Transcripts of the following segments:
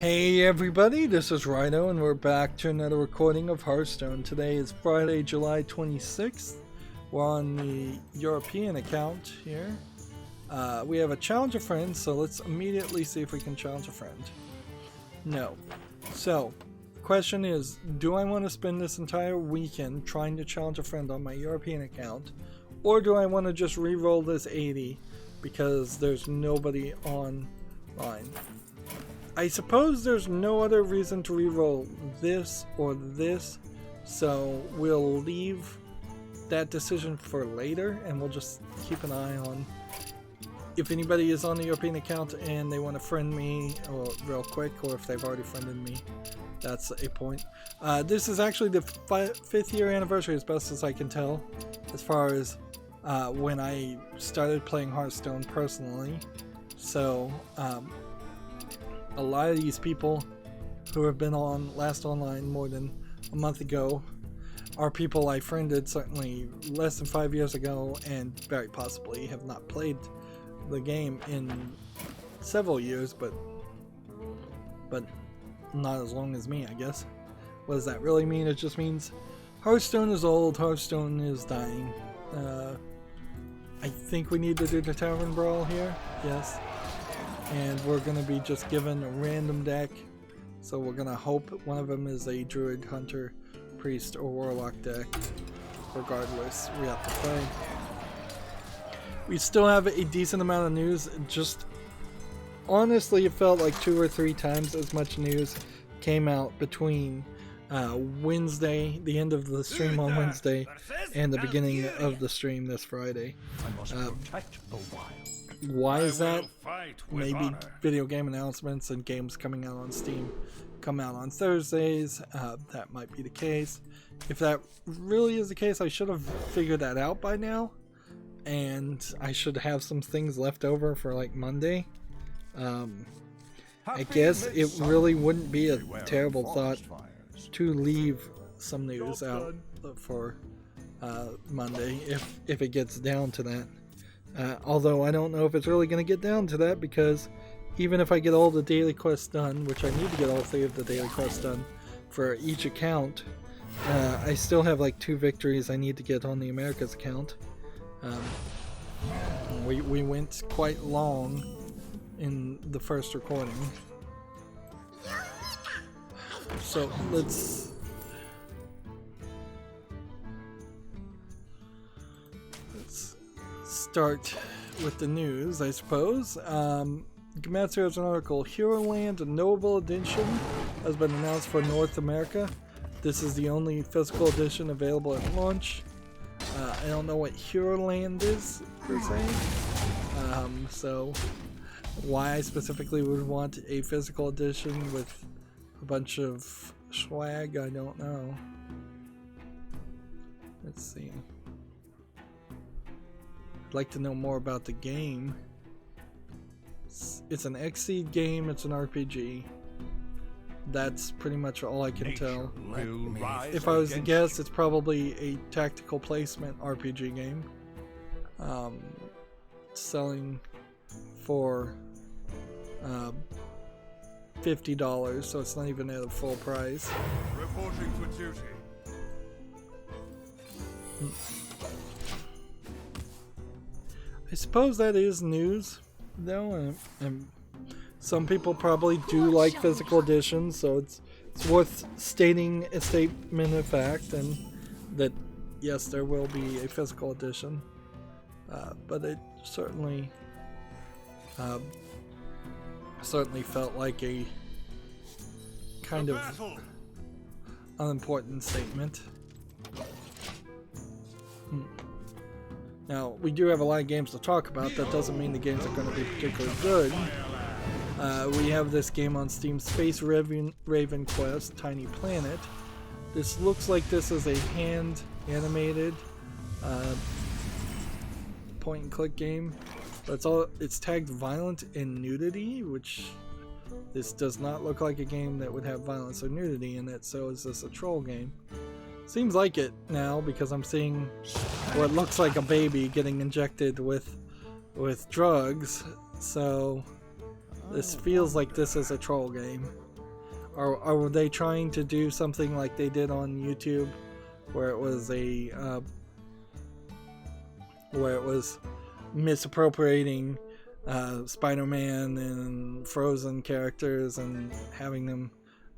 Hey everybody, this is Rydo and we're back to another recording of Hearthstone. Today is Friday, July 26th. We're on the European account here. We have a challenge a friend, so let's immediately see if we can challenge a friend. No. So, the question is, do I want to spend this entire weekend trying to challenge a friend on my European account? Or do I want to just re-roll this 80 because there's nobody online? I suppose there's no other reason to re-roll this or this, so we'll leave that decision for later and we'll just keep an eye on if anybody is on the European account and they want to friend me real quick, or if they've already friended me. That's a point. This is actually the 5th year anniversary, as best as I can tell, as far as when I started playing Hearthstone personally. So a lot of these people who have been on last online more than a month ago are people I friended certainly less than 5 years ago, and very possibly have not played the game in several years, but not as long as me, I guess. What does that really mean? It just means Hearthstone is old, Hearthstone is dying. I think we need to do the Tavern Brawl here, yes. And we're going to be just given a random deck, so we're going to hope one of them is a Druid, Hunter, Priest, or Warlock deck. Regardless, we have to play. We still have a decent amount of news. Just honestly, it felt like 2 or 3 times as much news came out between Wednesday, the end of the stream on Wednesday, and the beginning of the stream this Friday. Why is that? Maybe video game announcements and games coming out on Steam come out on Thursdays. That might be the case. If that really is the case, I should have figured that out by now, and I should have some things left over for like Monday. I guess it really wouldn't be a terrible thought to leave some news out for Monday if it gets down to that. Although I don't know if it's really going to get down to that, because even if I get all the daily quests done, which I need to get all 3 of the daily quests done for each account, I still have like 2 victories I need to get on the Americas account. We went quite long in the first recording. So let's start with the news, I suppose. Gamatsu has an article. Hero Land Knowable Edition has been announced for North America. This is the only physical edition available at launch. I don't know what Hero Land is, per se. So why I specifically would want a physical edition with a bunch of swag, I don't know. Let's see. I'd like to know more about the game. It's an Xseed game, it's an RPG. That's pretty much all I can tell. If I was to guess, it's probably a tactical placement RPG game. Selling for $50, so it's not even at a full price. Reporting for duty. I suppose that is news, though, and some people probably do like physical editions, so it's worth stating a statement of fact, and that yes, there will be a physical edition, but it certainly felt like a kind of unimportant statement. Now, we do have a lot of games to talk about. That doesn't mean the games are going to be particularly good. We have this game on Steam, Space Raven Quest, Tiny Planet. This looks like this is a hand-animated point-and-click game. But it's tagged violent and nudity, which this does not look like a game that would have violence or nudity in it, so is this a troll game? Seems like it now, because I'm seeing what looks like a baby getting injected with drugs, so this feels like this is a troll game. Or are they trying to do something like they did on YouTube, where it was misappropriating Spider-Man and Frozen characters and having them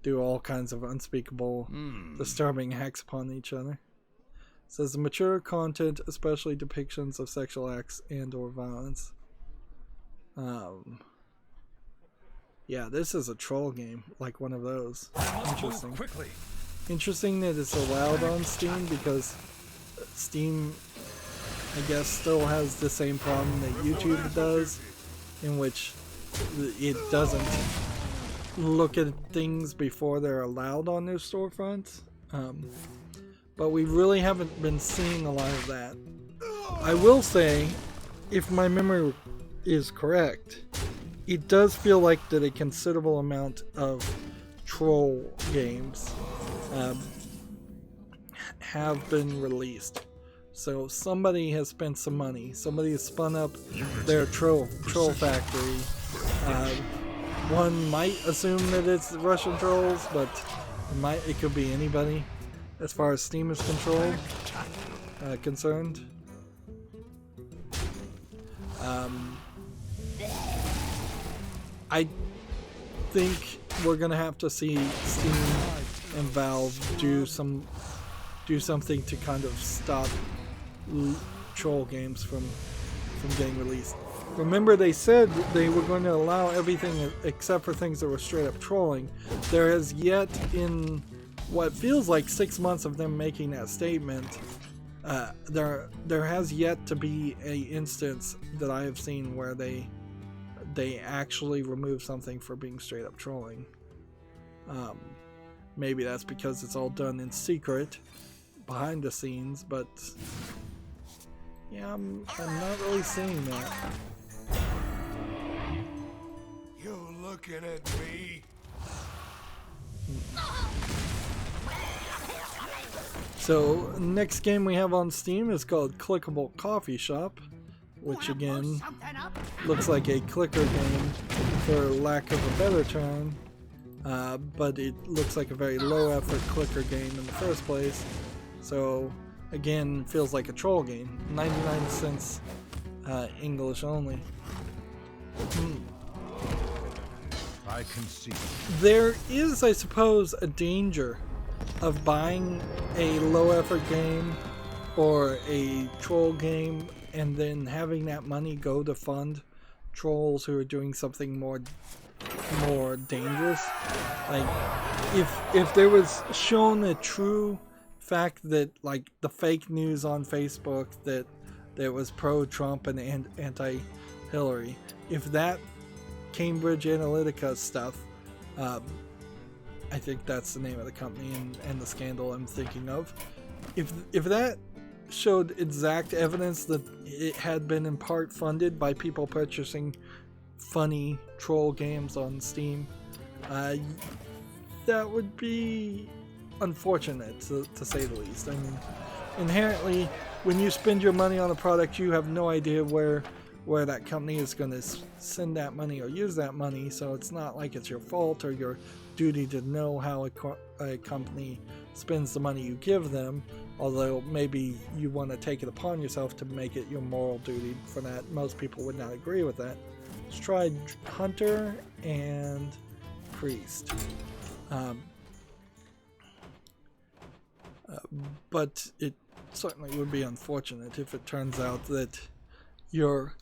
do all kinds of unspeakable, disturbing acts upon each other? It says mature content, especially depictions of sexual acts and/or violence. Yeah, this is a troll game, like one of those. Interesting. Interesting that it's allowed on Steam, because Steam, I guess, still has the same problem that YouTube does, in which it doesn't look at things before they're allowed on their storefronts. But we really haven't been seeing a lot of that. I will say, if my memory is correct, it does feel like that a considerable amount of troll games have been released. So somebody has spent some money. Somebody has spun up their troll factory. One might assume that it's Russian trolls, but it could be anybody, as far as Steam is concerned. I think we're gonna have to see Steam and Valve do something to kind of stop troll games from getting released. Remember, they said they were going to allow everything except for things that were straight up trolling. There has yet, in what feels like 6 months of them making that statement, there has yet to be a instance that I have seen where they actually remove something for being straight up trolling. Maybe that's because it's all done in secret, behind the scenes, but yeah, I'm not really seeing that. You looking at me? So, next game we have on Steam is called Clickable Coffee Shop, which again looks like a clicker game, for lack of a better term, but it looks like a very low effort clicker game in the first place. So again, feels like a troll game. 99 cents, English only. I can see. There is, I suppose, a danger of buying a low effort game or a troll game and then having that money go to fund trolls who are doing something more dangerous. Like, if there was shown a true fact that, like, the fake news on Facebook that was pro-Trump and anti-Hillary, if that Cambridge Analytica stuff, I think that's the name of the company and the scandal I'm thinking of, if that showed exact evidence that it had been in part funded by people purchasing funny troll games on Steam, that would be unfortunate, to say the least. I mean, inherently, when you spend your money on a product, you have no idea where that company is going to send that money or use that money, so it's not like it's your fault or your duty to know how a company spends the money you give them, although maybe you want to take it upon yourself to make it your moral duty for that. Most people would not agree with that. Let's try Hunter and Priest. But it certainly would be unfortunate if it turns out that you're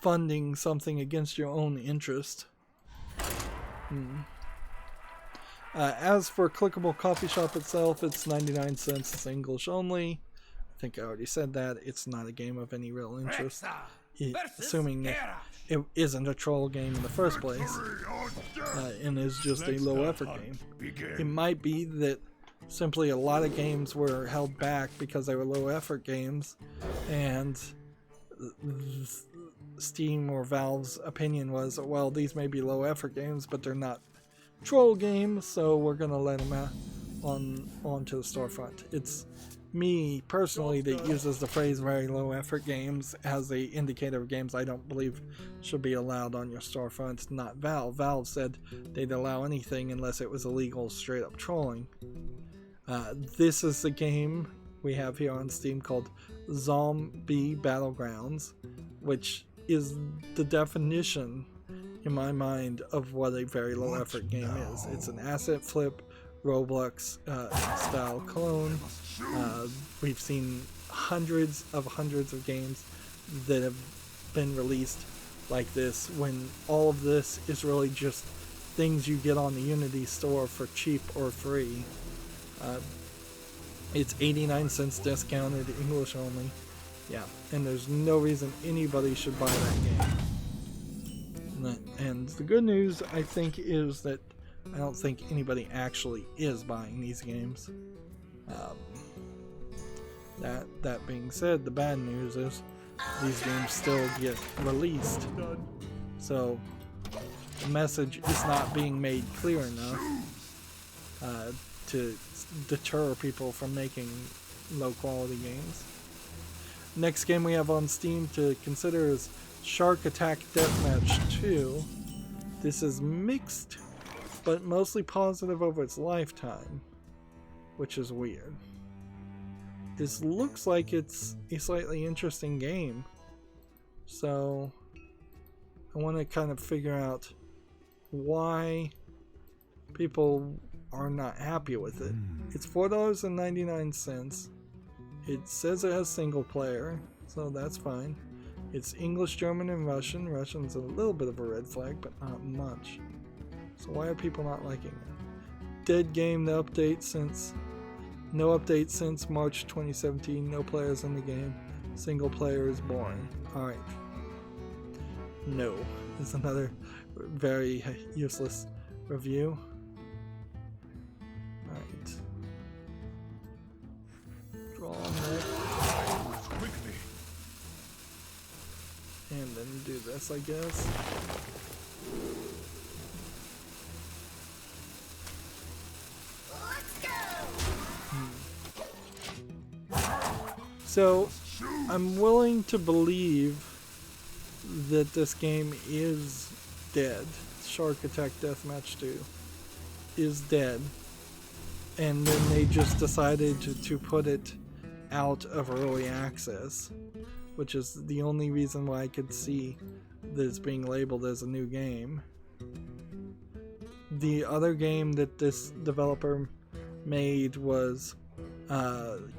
funding something against your own interest. As for Clickable Coffee Shop itself, it's 99 cents. It's English only. I think I already said that. It's not a game of any real interest, assuming it isn't a troll game in the first place, and is just a low effort game. It might be that simply a lot of games were held back because they were low effort games, and Steam or Valve's opinion was, well, these may be low effort games, but they're not troll games, so we're gonna let them out onto the storefront. It's me personally that uses the phrase very low effort games as a indicator of games I don't believe should be allowed on your storefront, not Valve. Valve said they'd allow anything unless it was illegal straight up trolling. This is the game we have here on Steam called Zombie Battlegrounds, which is the definition in my mind of what a very low effort game is. It's an asset flip Roblox style clone. We've seen hundreds of games that have been released like this, when all of this is really just things you get on the Unity store for cheap or free. It's 89 cents discounted, English only. Yeah, and there's no reason anybody should buy that game. And the good news, I think, is that I don't think anybody actually is buying these games. That being said, the bad news is these games still get released. So the message is not being made clear enough to deter people from making low quality games. Next game we have on Steam to consider is Shark Attack Deathmatch 2. This is mixed, but mostly positive over its lifetime, which is weird. This looks like it's a slightly interesting game, so I want to kind of figure out why people are not happy with it. It's $4.99. It says it has single player, so that's fine. It's English, German, and Russian. Russian's a little bit of a red flag, but not much. So why are people not liking it? Dead game, no update since March 2017. No players in the game. Single player is boring. Alright. No. Is another very useless review. Alright. Draw neck. And then do this, I guess. So, I'm willing to believe that this game is dead. Shark Attack Deathmatch 2 is dead. And then they just decided to put it out of early access, which is the only reason why I could see that it's being labeled as a new game. The other game that this developer made was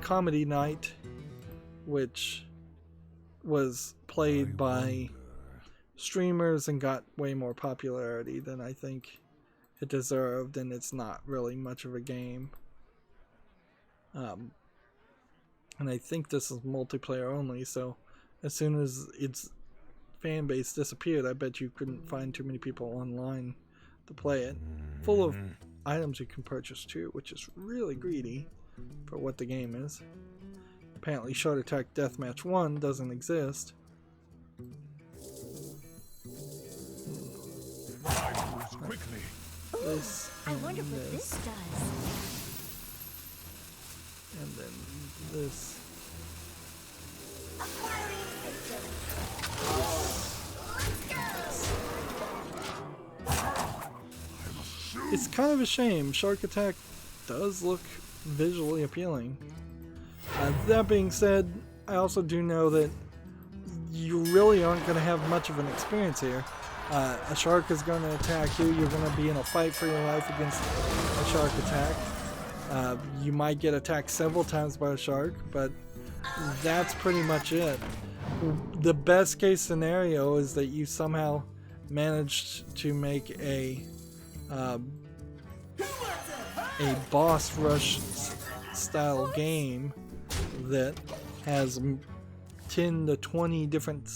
Comedy Night, which was played by streamers and got way more popularity than I think it deserved, and it's not really much of a game. And I think this is multiplayer only, so as soon as its fan base disappeared, I bet you couldn't find too many people online to play it. Full of items you can purchase too, which is really greedy for what the game is. Apparently Shark Attack Deathmatch 1 doesn't exist. This I wonder what this does. And then this. It's kind of a shame. Shark Attack does look visually appealing. That being said, I also do know that you really aren't going to have much of an experience here. A shark is going to attack you. You're going to be in a fight for your life against a shark attack. You might get attacked several times by a shark, but that's pretty much it. The best case scenario is that you somehow managed to make a boss rush style game that has 10 to 20 different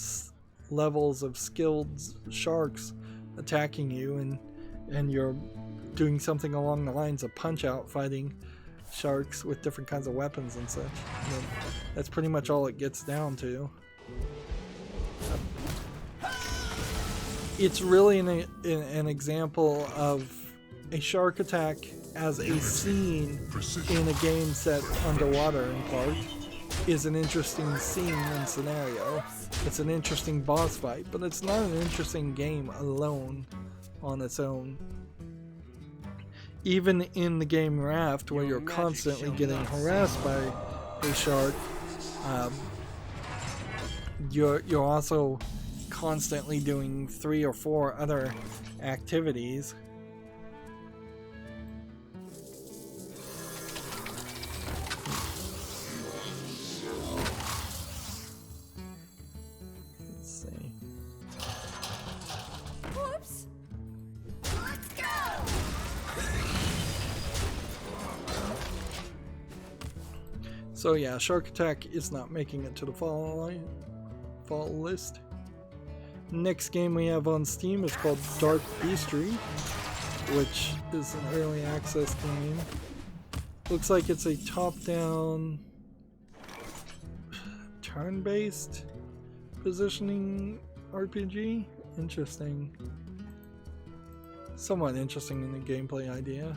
levels of skilled sharks attacking you, and you're doing something along the lines of Punch-Out, fighting sharks with different kinds of weapons and such. And that's pretty much all it gets down to. It's really an example of a shark attack as a scene in a game set underwater in part is an interesting scene and scenario. It's an interesting boss fight, but it's not an interesting game alone on its own. Even in the game Raft, where you're constantly getting harassed by a shark, you're also constantly doing 3 or 4 other activities. Let's see. Whoops. Let's go. So yeah, Shark Attack is not making it to the fall list. Next game we have on Steam is called Dark Beastry, which is an early access game. Looks like it's a top-down, turn-based positioning RPG. Interesting. Somewhat interesting in the gameplay idea.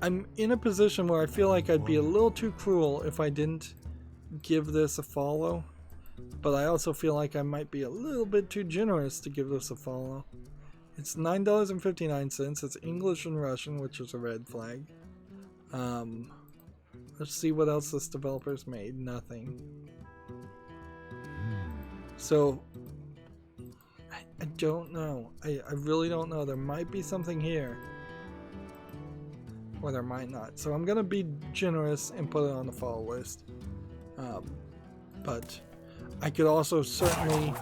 I'm in a position where I feel like I'd be a little too cruel if I didn't give this a follow, but I also feel like I might be a little bit too generous to give this a follow. It's $9.59. It's English and Russian, which is a red flag. Let's see what else this developer's made. Nothing. So I don't know. I really don't know. There might be something here, or there might not. So I'm gonna be generous and put it on the follow list. But I could also certainly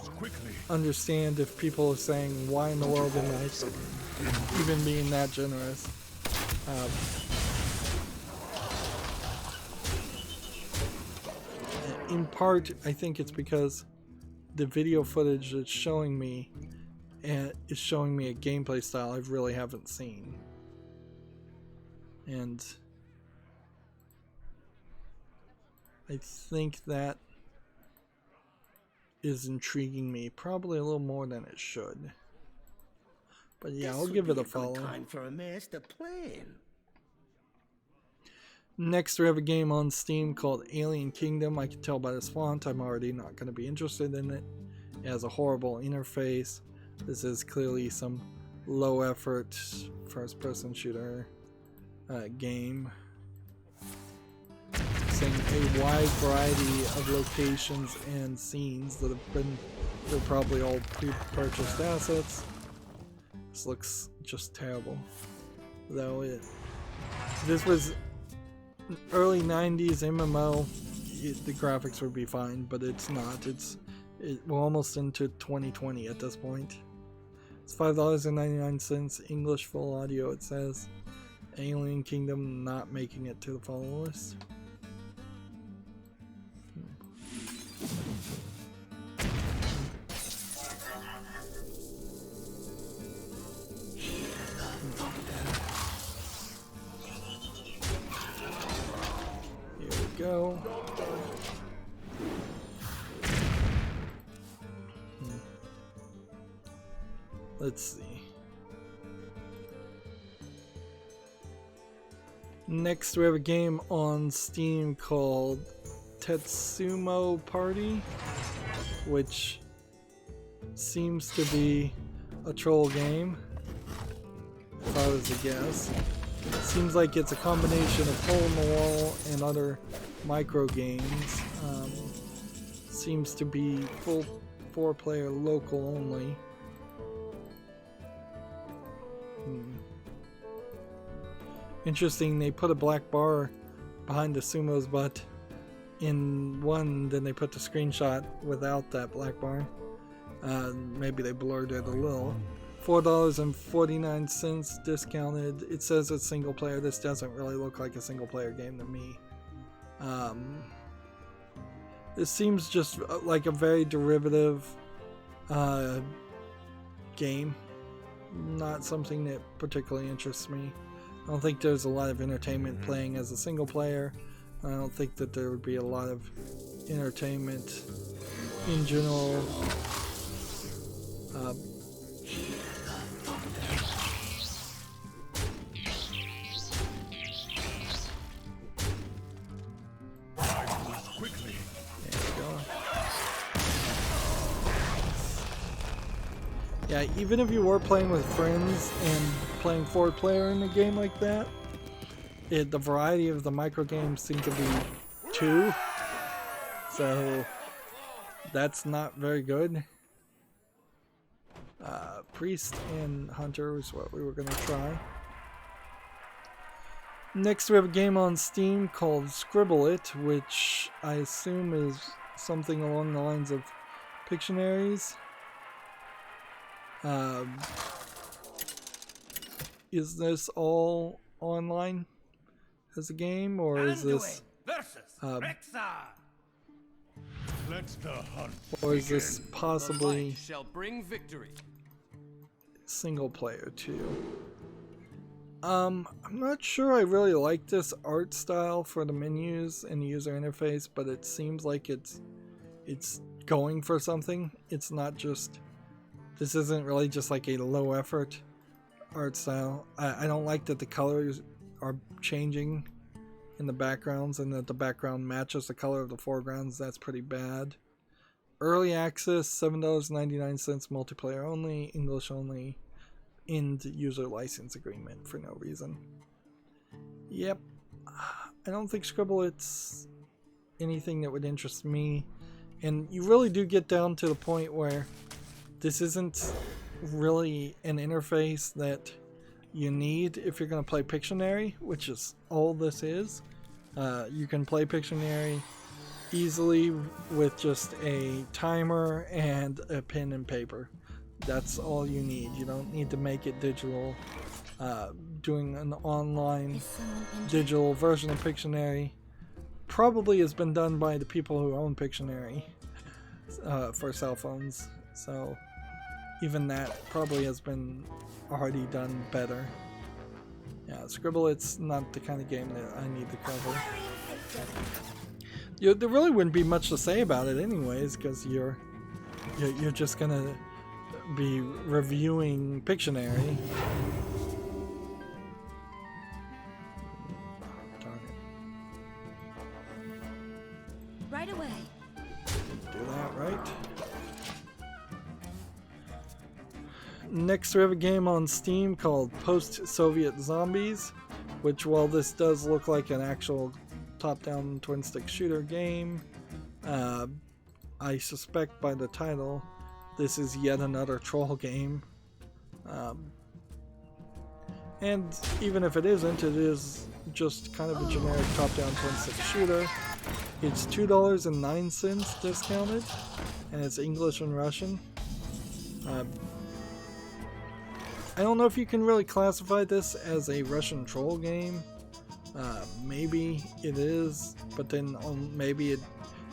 understand if people are saying, why in the world am I even being that generous? In part, I think it's because the video footage it's showing me is showing me a gameplay style I really haven't seen. And I think that is intriguing me probably a little more than it should. But yeah, I'll give it a follow. Time for a master plan. Next, we have a game on Steam called Alien Kingdom. I can tell by this font I'm already not going to be interested in it. It has a horrible interface. This is clearly some low effort first person shooter game. Saying a wide variety of locations and scenes that have been, they're probably all pre-purchased assets. This looks just terrible. Though this was early 90s MMO, the graphics would be fine, but it's not. We're almost into 2020 at this point. It's $5.99, English full audio, it says. Alien Kingdom not making it to the follow list. Here we go. Let's see. Next, we have a game on Steam called Tetsumo Party, which seems to be a troll game, if I was to guess. It seems like it's a combination of hole in the wall and other micro games. Seems to be full 4-player local only. Interesting, they put a black bar behind the sumo's butt in one, then they put the screenshot without that black bar. Maybe they blurred it a little. $4.49 discounted. It says it's single player. This doesn't really look like a single player game to me. This seems just like a very derivative game. Not something that particularly interests me. I don't think there's a lot of entertainment playing as a single player. I don't think that there would be a lot of entertainment in general Yeah, even if you were playing with friends and playing 4-player in a game like that, the variety of the micro games seem to be 2. So that's not very good. Priest and Hunter is what we were going to try. Next we have a game on Steam called Scribble It, which I assume is something along the lines of Pictionaries. Is this all online as a game, or is this or is this possibly shall bring victory. single player too? I'm not sure I really like this art style for the menus and the user interface, but it seems like it's going for something. It's not just, this isn't really just like a low effort art style. I don't like that the colors are changing in the backgrounds and that the background matches the color of the foregrounds. That's pretty bad. Early access, $7.99, multiplayer only, English only, end user license agreement for no reason. Yep, I don't think Scribble It's anything that would interest me, and you really do get down to the point where this isn't really an interface that you need if you're going to play Pictionary, which is all this is. You can play Pictionary easily with just a timer and a pen and paper. That's all you need. You don't need to make it digital. Doing an online digital version of Pictionary probably has been done by the people who own Pictionary for cell phones. So even that probably has been already done better. Yeah, Scribble It's not the kind of game that I need to cover. There really wouldn't be much to say about it anyways, because you're just gonna be reviewing Pictionary. Right away. Do that right. Next we have a game on Steam called Post-Soviet Zombies, which, while this does look like an actual top-down twin-stick shooter game, I suspect by the title this is yet another troll game. And even if it isn't, it is just kind of a generic top-down twin-stick shooter. It's $2.09 discounted, and it's English and Russian. I don't know if you can really classify this as a Russian troll game. Maybe it is, but then maybe it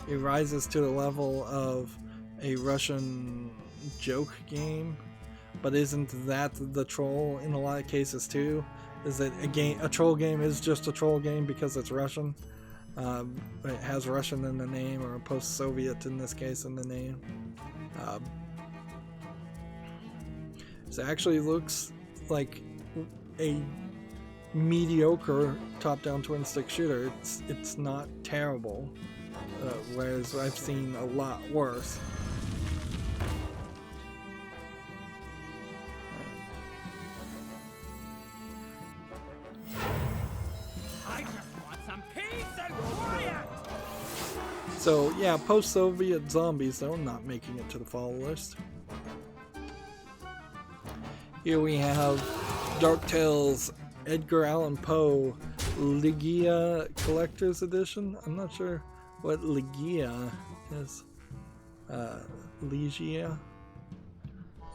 rises to the level of a Russian joke game. But isn't that the troll in a lot of cases too? Is that a troll game is just a troll game because it's Russian? It has Russian in the name, or post-Soviet in this case in the name. So it actually looks like a mediocre top-down twin-stick shooter. It's not terrible, whereas I've seen a lot worse. I just want some peace and quiet. So yeah, post-Soviet zombies though, not making it to the follow list. Here we have Dark Tales Edgar Allan Poe Ligia Collector's Edition. I'm not sure what Ligia is. Ligia?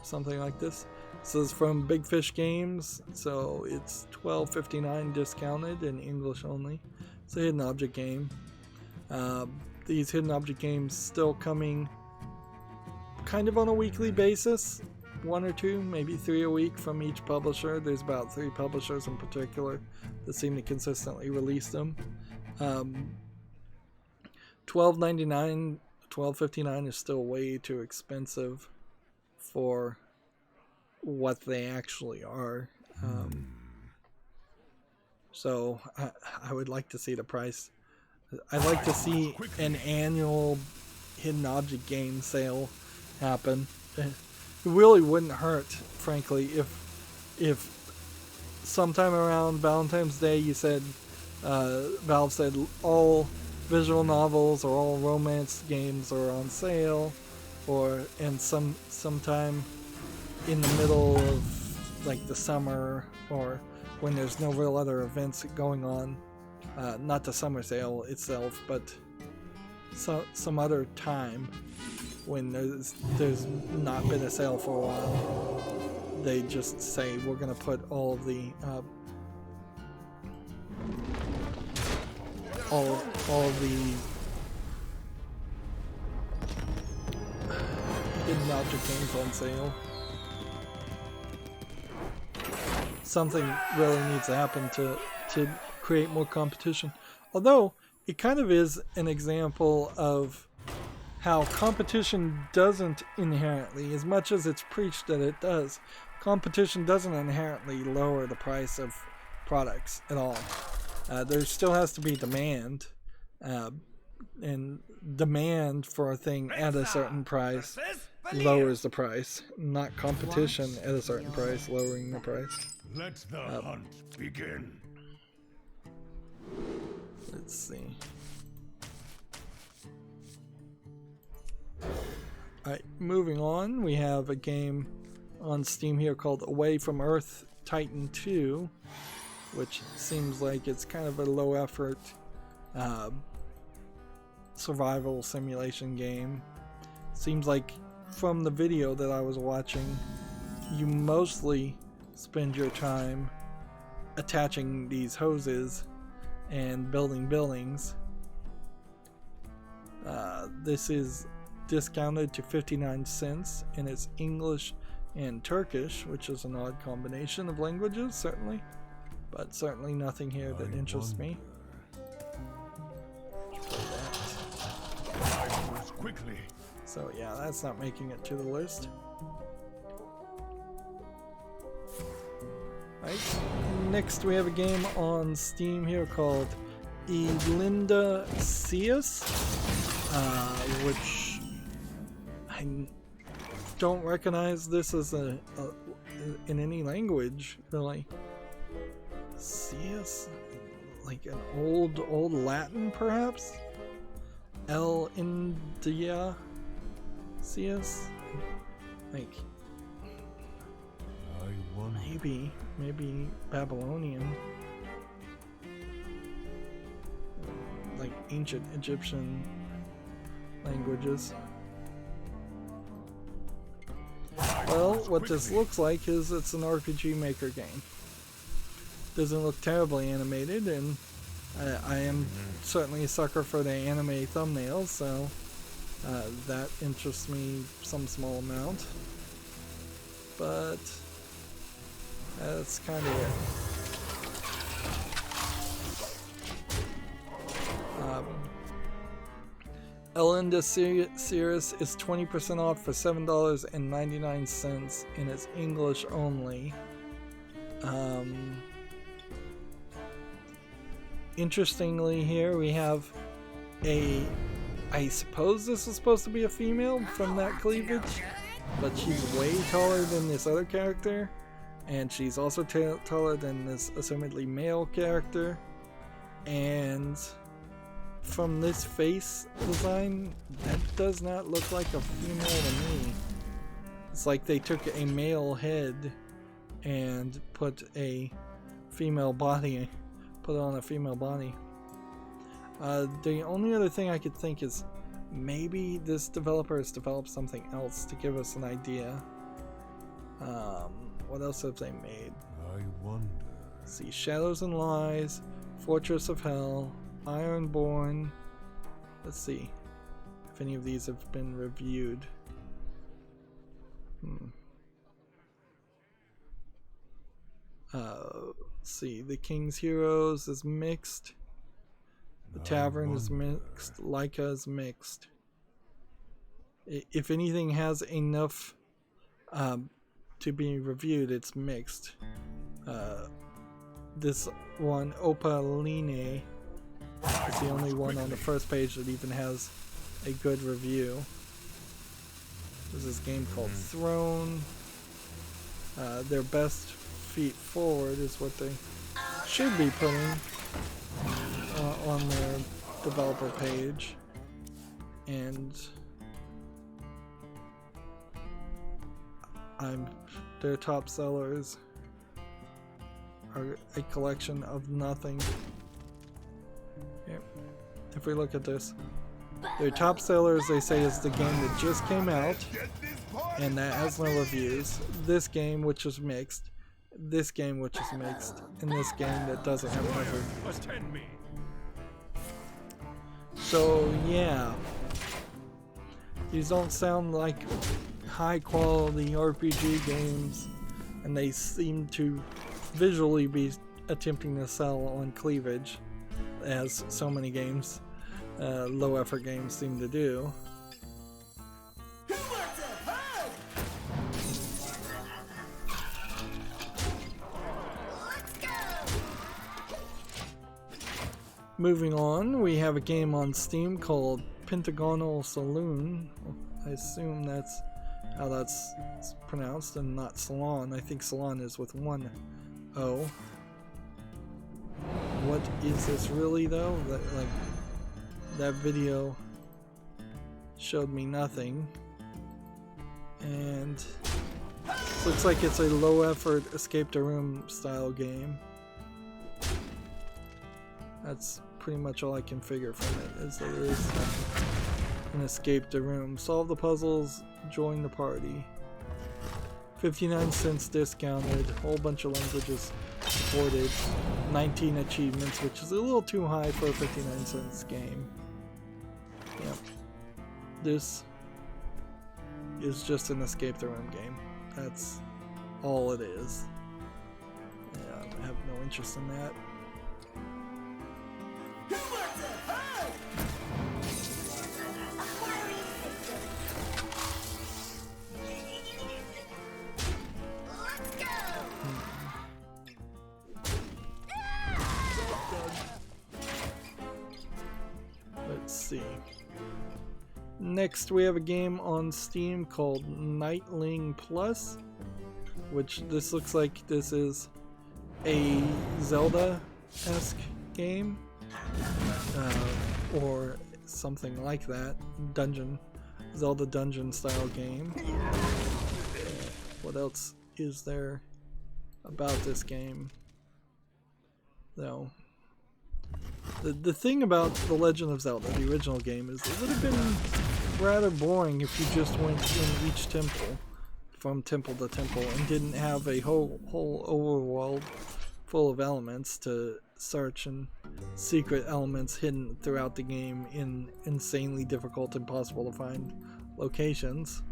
Something like this. This is from Big Fish Games, so it's $12.59 discounted in English only. It's a hidden object game. These hidden object games still coming kind of on a weekly basis. 1 or 2, maybe 3 a week from each publisher. There's about 3 publishers in particular that seem to consistently release them. $12.99, $12.59 is still way too expensive for what they actually are. So I would like to see the price. I'd like to see an annual hidden object game sale happen. really wouldn't hurt, frankly, if sometime around Valentine's Day you said, Valve said all visual novels or all romance games are on sale, and sometime in the middle of like the summer, or when there's no real other events going on, not the summer sale itself, but some other time when there's not been a sale for a while, they just say we're gonna put all of the hidden object games on sale. Something really needs to happen to create more competition. Although it kind of is an example of how competition doesn't inherently, as much as it's preached that it does, competition doesn't inherently lower the price of products at all. There still has to be demand, and demand for a thing at a certain price lowers the price, not competition at a certain price lowering the price. Let the hunt begin. Let's see. Alright, moving on, we have a game on Steam here called Away from Earth Titan 2, which seems like it's kind of a low effort survival simulation game. Seems like from the video that I was watching, you mostly spend your time attaching these hoses and building buildings. This is discounted to 59 cents, and it's English and Turkish, which is an odd combination of languages, certainly, but certainly nothing here that interests me. Quickly. So yeah, that's not making it to the list. Right. Next we have a game on Steam here called Elinda Seus, which I don't recognize this as in any language, really. Seus? Like an old Latin, perhaps? El India Seus? Like, maybe Babylonian, like ancient Egyptian languages. Well, what this looks like is it's an RPG Maker game. Doesn't look terribly animated, and I am certainly a sucker for the anime thumbnails, so that interests me some small amount. But that's kind of it. Elinda Series is 20% off for $7.99, and it's English only. Interestingly, here we have I suppose this is supposed to be a female from that cleavage, but she's way taller than this other character, and she's also taller than this assumedly male character, and from this face design, that does not look like a female to me. It's like they took a male head and put a female body, put it on a female body. The only other thing I could think is maybe this developer has developed something else to give us an idea. What else have they made? I wonder. Let's see, Shadows and Lies, Fortress of Hell, Ironborn. Let's see if any of these have been reviewed. Let's see, The King's Heroes is mixed. The Tavern is mixed. Leica is mixed. If anything has enough to be reviewed, it's mixed. This one, Opaline, is the only one on the first page that even has a good review. There's this game called Throne. Their best feet forward is what they should be putting on their developer page. And their top sellers are a collection of nothing. Here, if we look at this, their top sellers, they say, is the game that just came out and that has no reviews, this game which is mixed, this game which is mixed, and this game that doesn't have a review. Attend me. So yeah, these don't sound like high quality RPG games, and they seem to visually be attempting to sell on cleavage, as so many games, low effort games, seem to do. Moving on, we have a game on Steam called Pentagonal Saloon. I assume that's how that's pronounced and not Salon. I think Salon is with one O. What is this really though? That video showed me nothing. And looks like it's a low effort escape the room style game. That's pretty much all I can figure from it, is there is an escape the room. Solve the puzzles, join the party. 59 cents discounted, whole bunch of languages supported, 19 achievements, which is a little too high for a 59 cents game. Yep. This is just an escape the room game. That's all it is. Yeah, I have no interest in that. Let's see. Next, we have a game on Steam called Nightwing Plus, which this looks like this is a Zelda-esque game, or something like that. Zelda dungeon style game. What else is there about this game? Though, the thing about The Legend of Zelda, the original game, is it would have been rather boring if you just went in each temple, from temple to temple, and didn't have a whole overworld full of elements to search and secret elements hidden throughout the game in insanely difficult, impossible to find locations.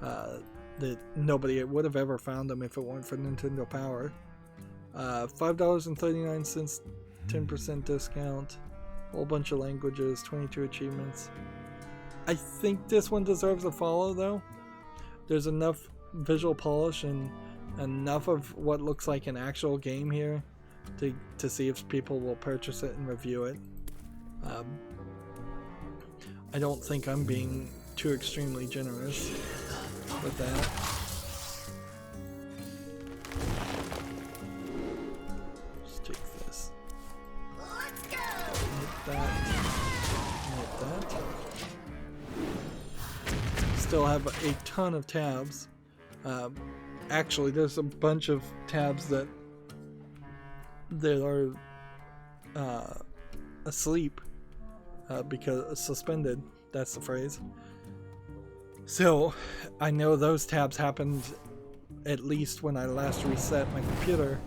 That nobody would have ever found them if it weren't for Nintendo Power. $5.39, 10% discount, whole bunch of languages, 22 achievements. I think this one deserves a follow though. There's enough visual polish and enough of what looks like an actual game here to see if people will purchase it and review it. I don't think I'm being too extremely generous with that. Just take this. Let's go. Hit that. Hit that. Still have a ton of tabs. Actually, there's a bunch of tabs that are asleep, because suspended, that's the phrase. So I know those tabs happened at least when I last reset my computer,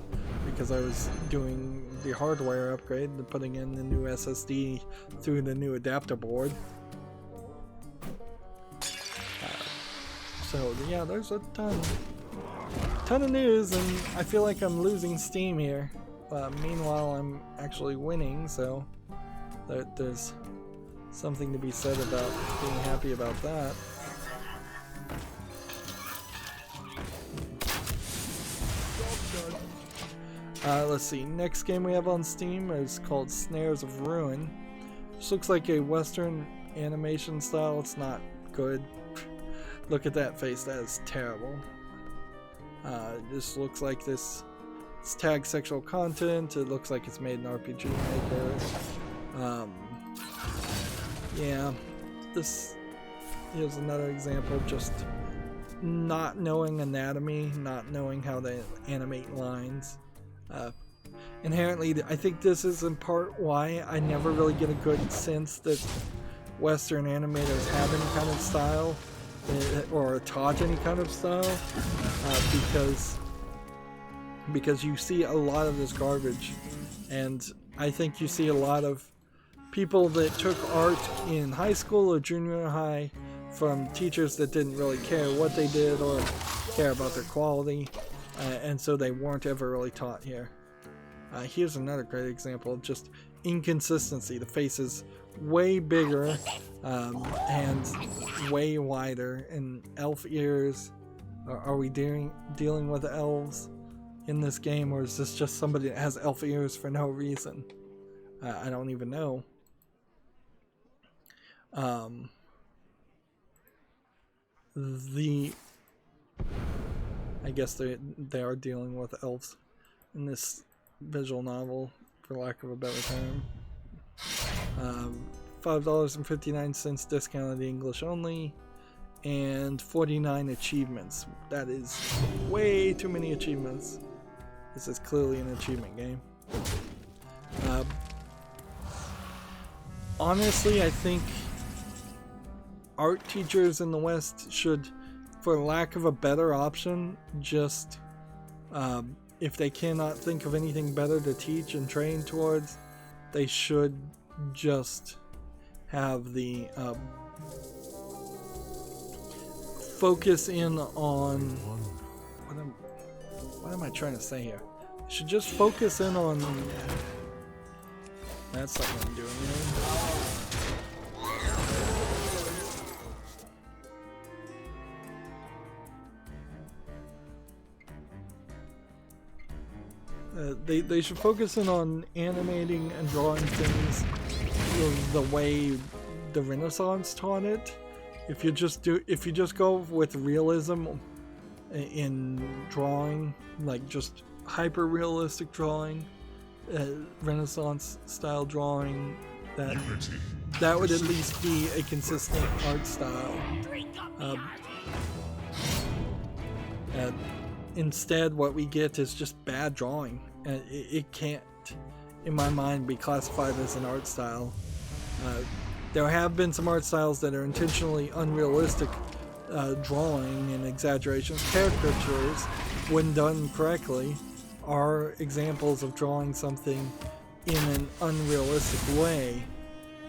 because I was doing the hardware upgrade and putting in the new SSD through the new adapter board. So yeah, there's a ton of news, and I feel like I'm losing steam here. Meanwhile, I'm actually winning, so there's something to be said about being happy about that. Let's see, next game we have on Steam is called Snares of Ruin. This looks like a Western animation style. It's not good. Look at that face. That is terrible. This looks like it's tagged sexual content. It looks like it's made in RPG Maker. Yeah, this here's another example of just not knowing anatomy, not knowing how to animate lines. Inherently, I think this is in part why I never really get a good sense that Western animators have any kind of style or are taught any kind of style, because you see a lot of this garbage, and I think you see a lot of people that took art in high school or junior high from teachers that didn't really care what they did or care about their quality, and so they weren't ever really taught here. Here's another great example of just inconsistency. The face is way bigger and way wider, and elf ears. Are we dealing with elves in this game, or is this just somebody that has elf ears for no reason? I don't even know. I guess they are dealing with elves in this visual novel, for lack of a better term. $5.59 discounted English only, and 49 achievements. That is way too many achievements. This is clearly an achievement game. Honestly, I think art teachers in the West should, for lack of a better option, just if they cannot think of anything better to teach and train towards, they should just have the focus in on what am I trying to say here? They should just focus in on that's something I'm doing here. They should focus in on animating and drawing things the way the Renaissance taught it. If you just go with realism in drawing, like just hyper realistic drawing, Renaissance style drawing, that would at least be a consistent art style. Instead, what we get is just bad drawing. It can't, in my mind, be classified as an art style. There have been some art styles that are intentionally unrealistic drawing and exaggerations. Caricatures, when done correctly, are examples of drawing something in an unrealistic way,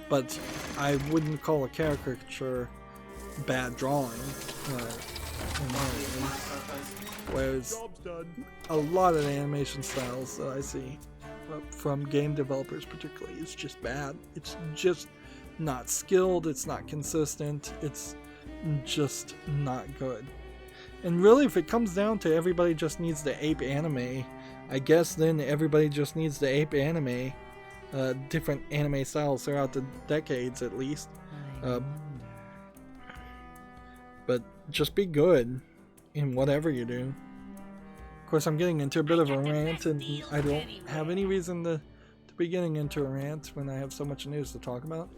but I wouldn't call a caricature bad drawing. Whereas a lot of the animation styles that I see from game developers particularly is just bad. It's just not skilled, it's not consistent, it's just not good. And really, if it comes down to everybody just needs to ape anime, I guess then everybody just needs to ape anime, different anime styles throughout the decades at least. But just be good in whatever you do. Of course, I'm getting into a bit of a rant, and I don't have any reason to be getting into a rant when I have so much news to talk about.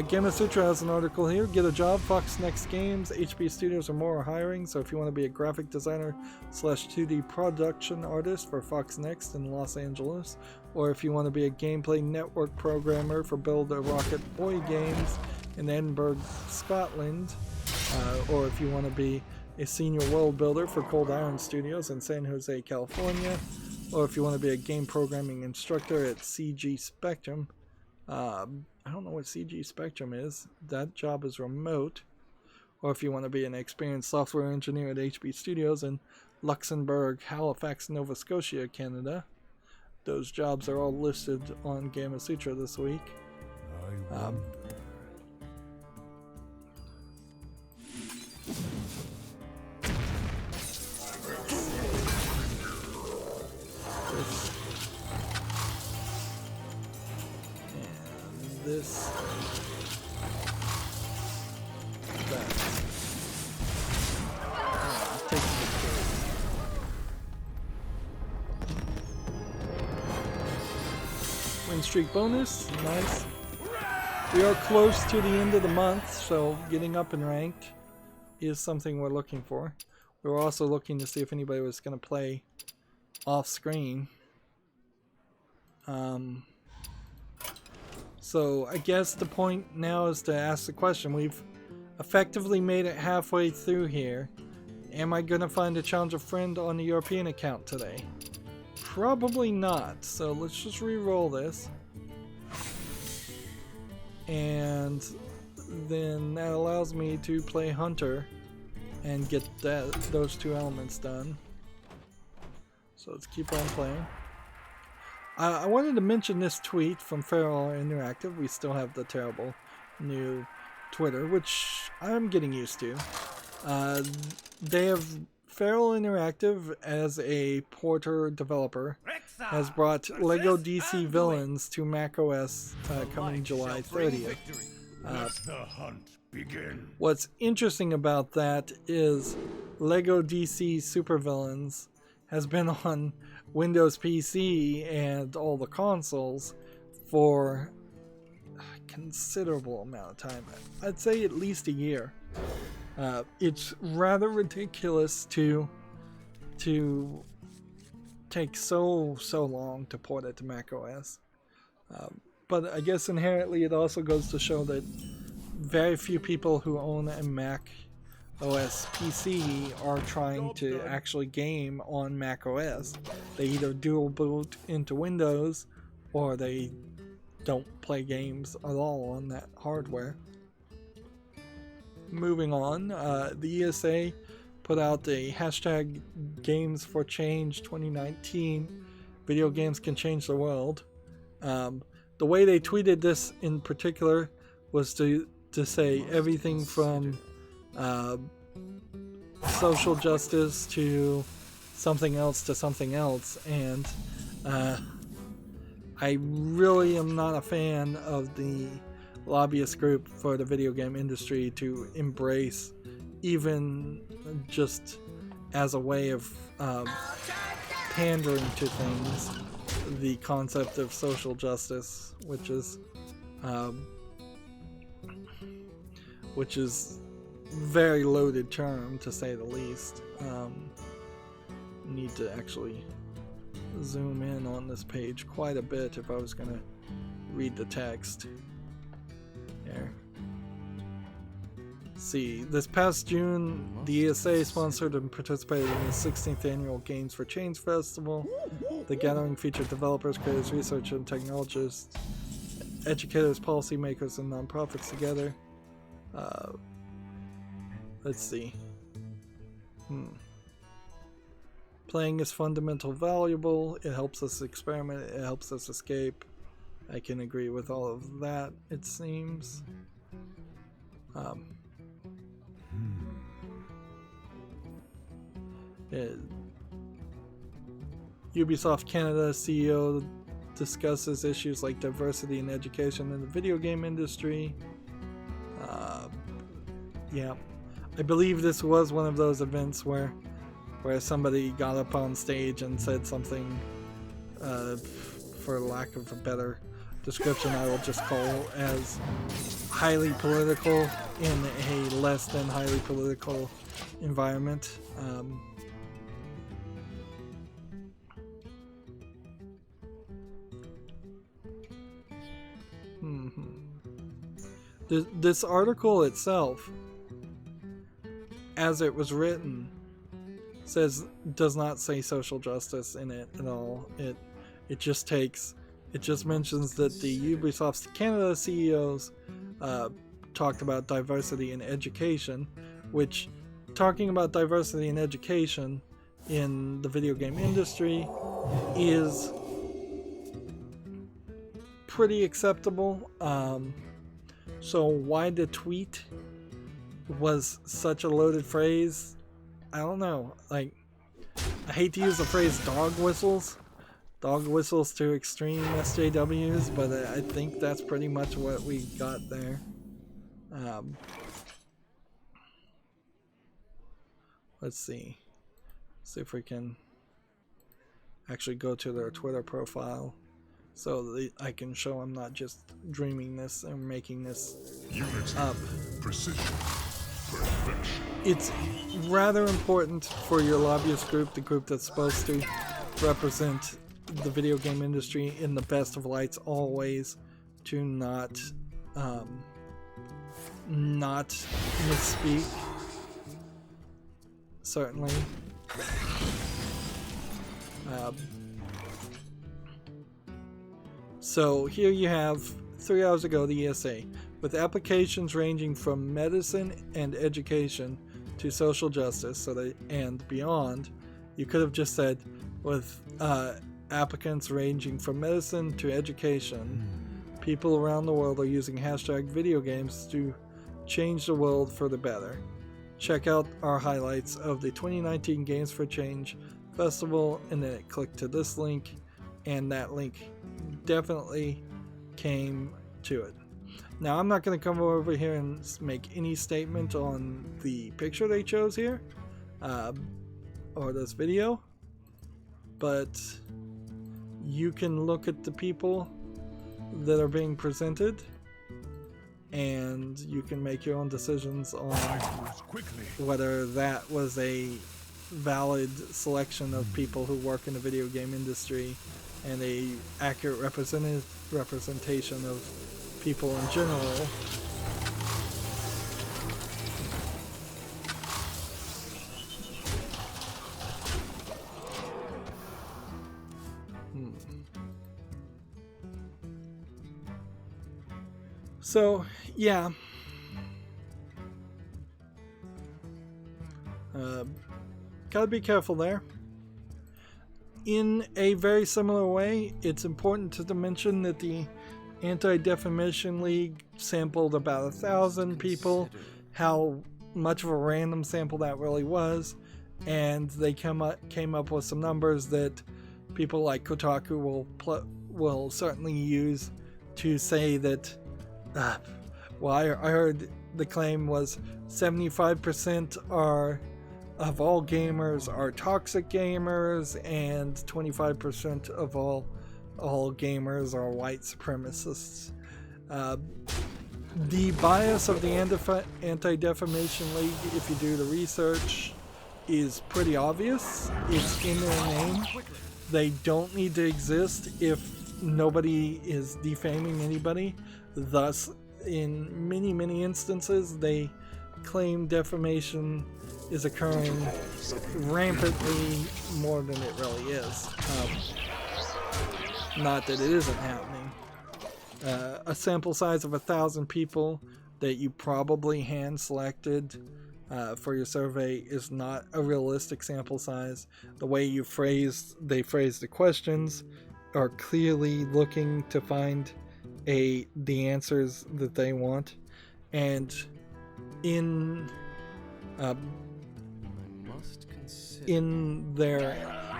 Gamma Sutra has an article here. Get a job, Fox Next Games. HB Studios or more are hiring, so if you want to be a graphic designer / 2D production artist for Fox Next in Los Angeles, or if you want to be a gameplay network programmer for Build a Rocket Boy Games in Edinburgh, Scotland, or if you want to be a senior world builder for Cold Iron Studios in San Jose, California, or if you want to be a game programming instructor at CG Spectrum. I don't know what CG Spectrum is. That job is remote. Or if you want to be an experienced software engineer at HB Studios in Luxembourg, Halifax, Nova Scotia, Canada. Those jobs are all listed on Gamma Sutra this week. This, that. streak bonus, nice. We are close to the end of the month, so getting up in ranked is something we're looking for. We were also looking to see if anybody was going to play off screen. So I guess the point now is to ask the question. We've effectively made it halfway through here. Am I going to find a challenger friend on the European account today? Probably not. So let's just re-roll this. And then that allows me to play Hunter and get those two elements done. So let's keep on playing. I wanted to mention this tweet from Feral Interactive. We still have the terrible new Twitter, which I'm getting used to. They have Feral Interactive as a porter developer has brought Lego DC Villains to macOS coming July 30th. Let the hunt begin. What's interesting about that is Lego DC Supervillains has been on Windows PC and all the consoles for a considerable amount of time. I'd say at least a year. It's rather ridiculous to take so long to port it to macOS. But I guess inherently it also goes to show that very few people who own a Mac OS PC are trying to actually game on Mac OS. They either dual boot into Windows or they don't play games at all on that hardware. Moving on, the ESA put out a hashtag Games for Change 2019. Video games can change the world. The way they tweeted this in particular was to say everything from social justice to something else, and I really am not a fan of the lobbyist group for the video game industry to embrace, even just as a way of pandering to things, the concept of social justice, which is very loaded term, to say the least. Need to actually zoom in on this page quite a bit if I was going to read the text. There. See, this past June, the ESA sponsored and participated in the 16th annual Games for Change Festival. The gathering featured developers, creators, researchers, and technologists, educators, policymakers, and nonprofits together. Let's see. Playing is fundamental valuable. It helps us experiment. It helps us escape. I can agree with all of that, it seems. Ubisoft Canada CEO discusses issues like diversity and education in the video game industry. Yeah, I believe this was one of those events where somebody got up on stage and said something, for lack of a better description, I will just call as highly political in a less than highly political environment. This article itself, as it was written, does not say social justice in it at all. It just mentions that the Ubisoft Canada CEOs talked about diversity in education, which, talking about diversity in education in the video game industry is pretty acceptable. So why the tweet was such a loaded phrase, I don't know. Like, I hate to use the phrase dog whistles to extreme SJWs, but I think that's pretty much what we got there. Let's see if we can actually go to their Twitter profile so that I can show I'm not just dreaming this and making this Unity, up. precision, perfection. It's rather important for your lobbyist group, the group that's supposed to represent the video game industry in the best of lights always, to not misspeak. Certainly. So here you have 3 hours ago the ESA, with applications ranging from medicine and education to social justice and beyond. You could have just said with applicants ranging from medicine to education. People around the world are using hashtag video games to change the world for the better. Check out our highlights of the 2019 Games for Change Festival, and then click to this link, and that link definitely came to it. Now, I'm not going to come over here and make any statement on the picture they chose here, or this video, but you can look at the people that are being presented, and you can make your own decisions on whether that was a valid selection of people who work in the video game industry and a accurate representation of people in general. So, yeah. Gotta be careful there. In a very similar way, it's important to mention that the Anti-Defamation League sampled about 1,000 people, how much of a random sample that really was, and they came up with some numbers that people like Kotaku will certainly use to say that well, I heard the claim was 75% of all gamers are toxic gamers, and 25% of all gamers are white supremacists. The bias of the Anti-Defamation League, if you do the research, is pretty obvious. It's in their name. They don't need to exist if nobody is defaming anybody. Thus, in many instances, they claim defamation is occurring rampantly more than it really is. Not that it isn't happening. A sample size of 1,000 people that you probably hand selected for your survey is not a realistic sample size. The way they phrase the questions are clearly looking to find the answers that they want, and in their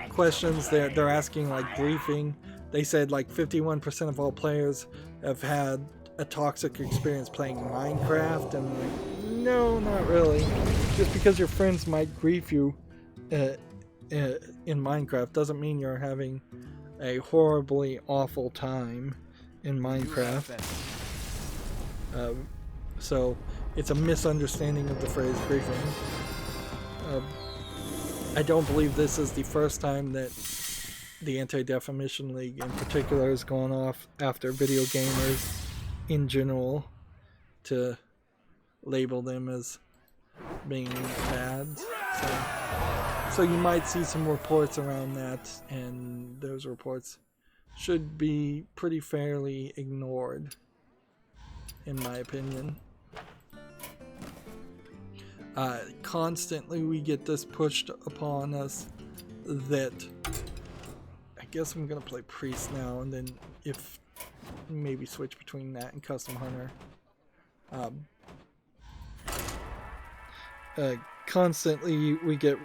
questions they're asking like briefing. They said like 51% of all players have had a toxic experience playing Minecraft, and like, no, not really. Just because your friends might grief you in Minecraft doesn't mean you're having a horribly awful time in Minecraft. So it's a misunderstanding of the phrase griefing. I don't believe this is the first time that the Anti-Defamation League in particular has gone off after video gamers in general to label them as being bad. So you might see some reports around that, and those reports should be pretty fairly ignored, in my opinion. Constantly we get this pushed upon us that I guess I'm gonna play Priest now, and then if maybe switch between that and Custom Hunter. Constantly we get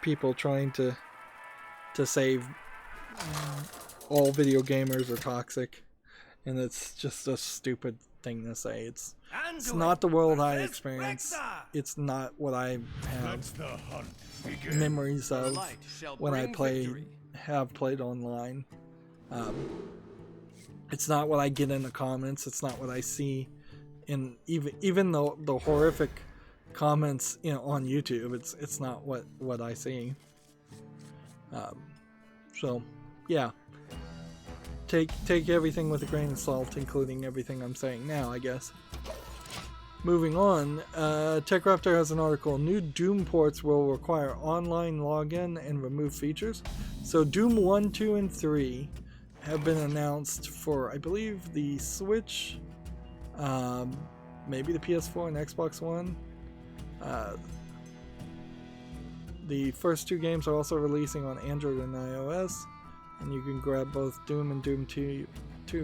people trying to say all video gamers are toxic, and it's just a stupid thing to say. It's not the world I experience. It's not what I have memories of when I have played online. It's not what I get in the comments. It's not what I see in even the horrific comments, you know, on YouTube. It's not what I see. So yeah, take everything with a grain of salt, including everything I'm saying now, I guess. Moving on, TechRaptor has an article. New Doom ports will require online login and remove features. So Doom 1, 2, and 3 have been announced for, I believe, the Switch, maybe the PS4 and Xbox One. The first two games are also releasing on Android and iOS, and you can grab both Doom and Doom 2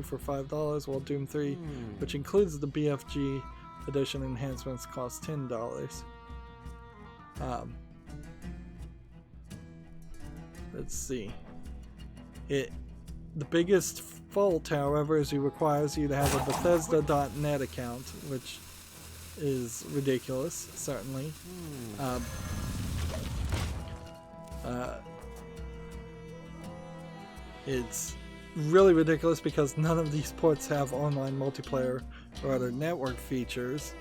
for $5, while Doom 3, which includes the BFG edition enhancements, cost $10. Let's see. The biggest fault, however, is it requires you to have a Bethesda.net account, which is ridiculous, certainly. It's really ridiculous because none of these ports have online multiplayer or other network features.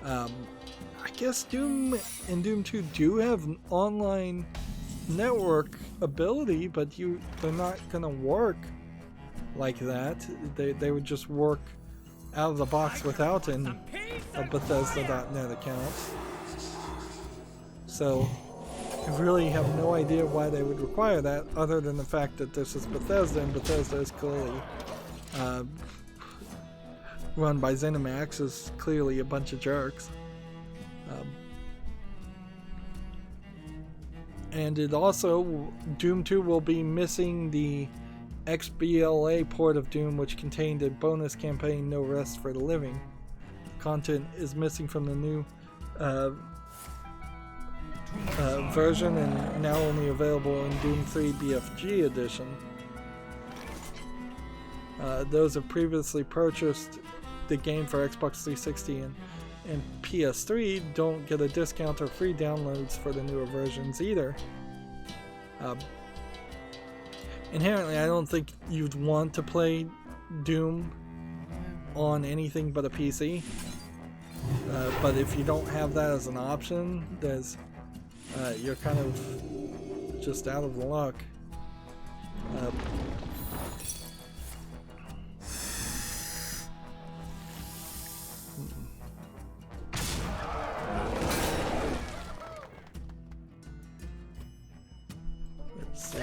I guess Doom and Doom 2 do have online network ability, but they're not gonna work like that. They would just work out of the box without a Bethesda.net account. So I really have no idea why they would require that, other than the fact that this is Bethesda, and Bethesda is clearly run by ZeniMax, is clearly a bunch of jerks. And it also, Doom 2 will be missing the XBLA port of Doom, which contained a bonus campaign, No Rest for the Living. Content is missing from the new version, and now only available in Doom 3 BFG edition. Those have previously purchased the game for Xbox 360 and PS3 don't get a discount or free downloads for the newer versions either. Inherently, I don't think you'd want to play Doom on anything but a PC. But if you don't have that as an option, you're kind of just out of luck. Let's see.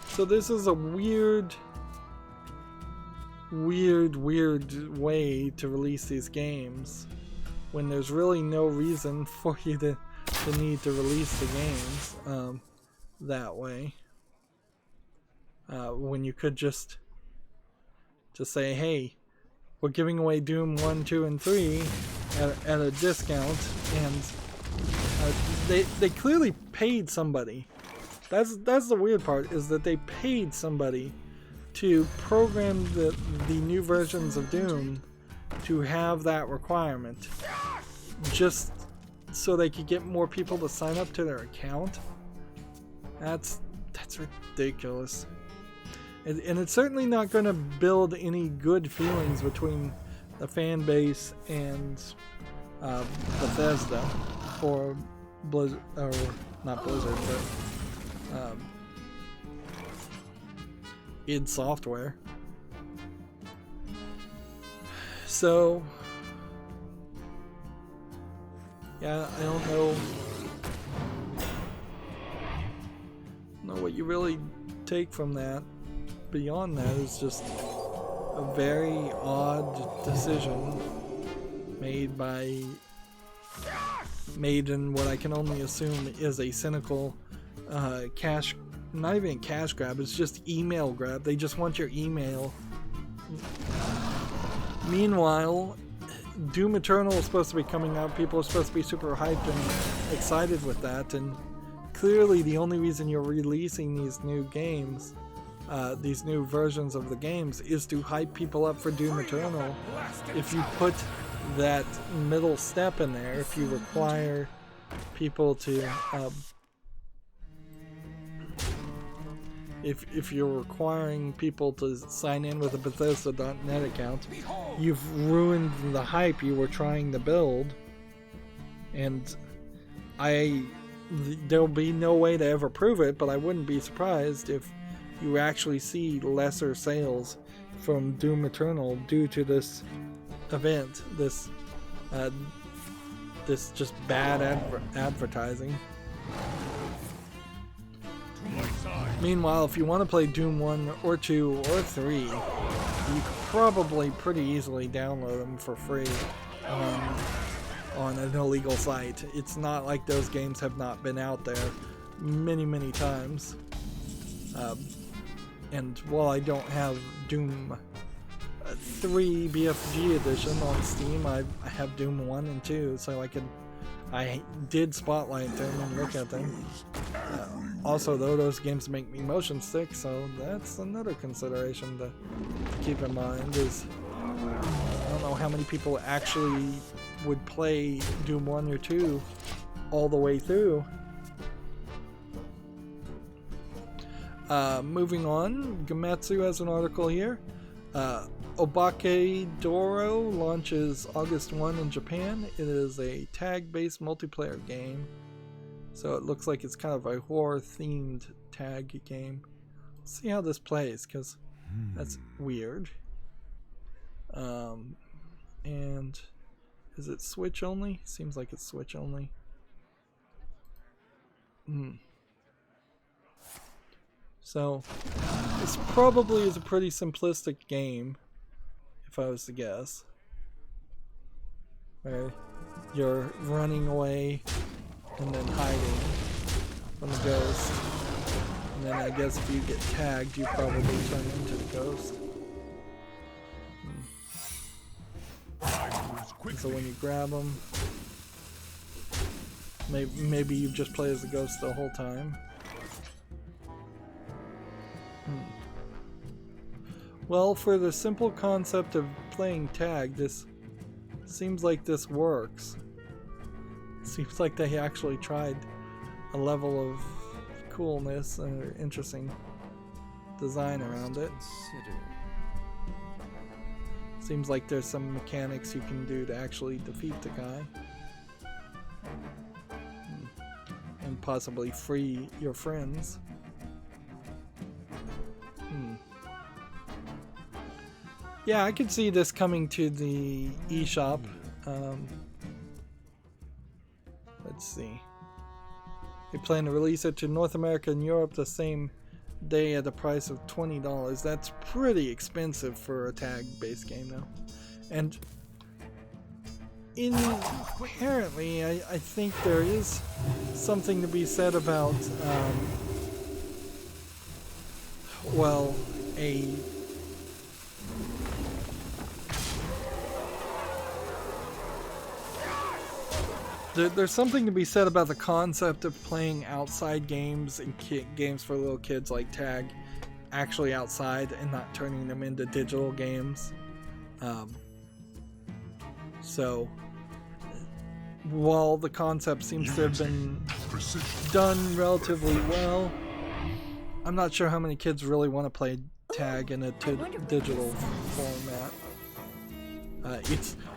So this is a weird way to release these games when there's really no reason for you to need to release the games that way. When you could just say, hey, we're giving away Doom 1, 2, and 3 at a discount, and they clearly paid somebody. That's the weird part, is that they paid somebody to program the new versions of Doom to have that requirement, just so they could get more people to sign up to their account. That's ridiculous, and it's certainly not going to build any good feelings between the fan base and Bethesda, or Blizzard, or not Blizzard, but id Software. So yeah, I don't know what you really take from that. Beyond that is just a very odd decision made in what I can only assume is a cynical cash, not even a cash grab, it's just email grab. They just want your email. Meanwhile, Doom Eternal is supposed to be coming out. People are supposed to be super hyped and excited with that, and clearly the only reason you're releasing these new games, these new versions of the games, is to hype people up for Doom Eternal. If you put that middle step in there, if you require people to if you're requiring people to sign in with a Bethesda.net account, you've ruined the hype you were trying to build. And there'll be no way to ever prove it, but I wouldn't be surprised if you actually see lesser sales from Doom Eternal due to this event, this just bad advertising. Meanwhile, if you want to play Doom 1 or 2 or 3, you could probably pretty easily download them for free on an illegal site. It's not like those games have not been out there many times. And while I don't have Doom 3 BFG edition on Steam, I have Doom 1 and 2, so I did spotlight them and look at them. Also, though, those games make me motion sick, so that's another consideration to keep in mind. Is I don't know how many people actually would play Doom 1 or 2 all the way through. Moving on, Gametsu has an article here. Obake Doro launches August 1 in Japan. It is a tag-based multiplayer game. So it looks like it's kind of a horror-themed tag game. Let's see how this plays, because that's weird. And is it Switch only? Seems like it's Switch only. So this probably is a pretty simplistic game, if I was to guess. Where you're running away and then hiding from the ghost. And then I guess if you get tagged, you probably turn into the ghost. So when you grab them, maybe you just play as the ghost the whole time. Well, for the simple concept of playing tag, this seems like this works. Seems like they actually tried a level of coolness and interesting design around it. Seems like there's some mechanics you can do to actually defeat the guy. And possibly free your friends. Yeah, I could see this coming to the eShop. Let's see. They plan to release it to North America and Europe the same day at a price of $20. That's pretty expensive for a tag-based game, though. And inherently, I think there is something to be said about, well, there's something to be said about the concept of playing outside games and games for little kids like tag actually outside and not turning them into digital games. So while the concept seems to have been done relatively well, I'm not sure how many kids really want to play tag in a digital format.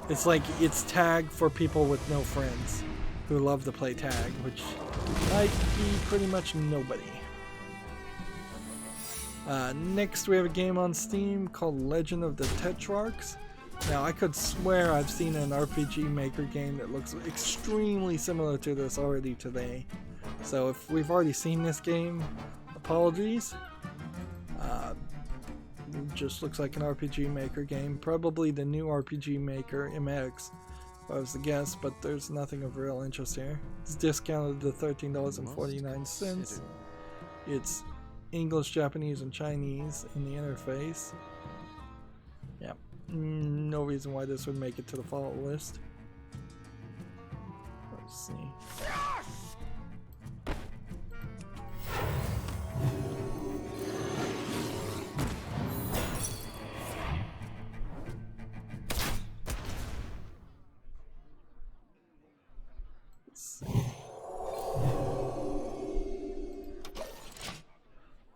It's like it's tag for people with no friends who love to play tag, which might be pretty much nobody. Next we have a game on Steam called Legend of the Tetrarchs. Now I could swear I've seen an RPG Maker game that looks extremely similar to this already today. So if we've already seen this game, apologies. It just looks like an RPG Maker game. Probably the new RPG Maker MX, if I was to guess, but there's nothing of real interest here. It's discounted to $13.49. It's English, Japanese, and Chinese in the interface. Yeah, no reason why this would make it to the follow list. Let's see.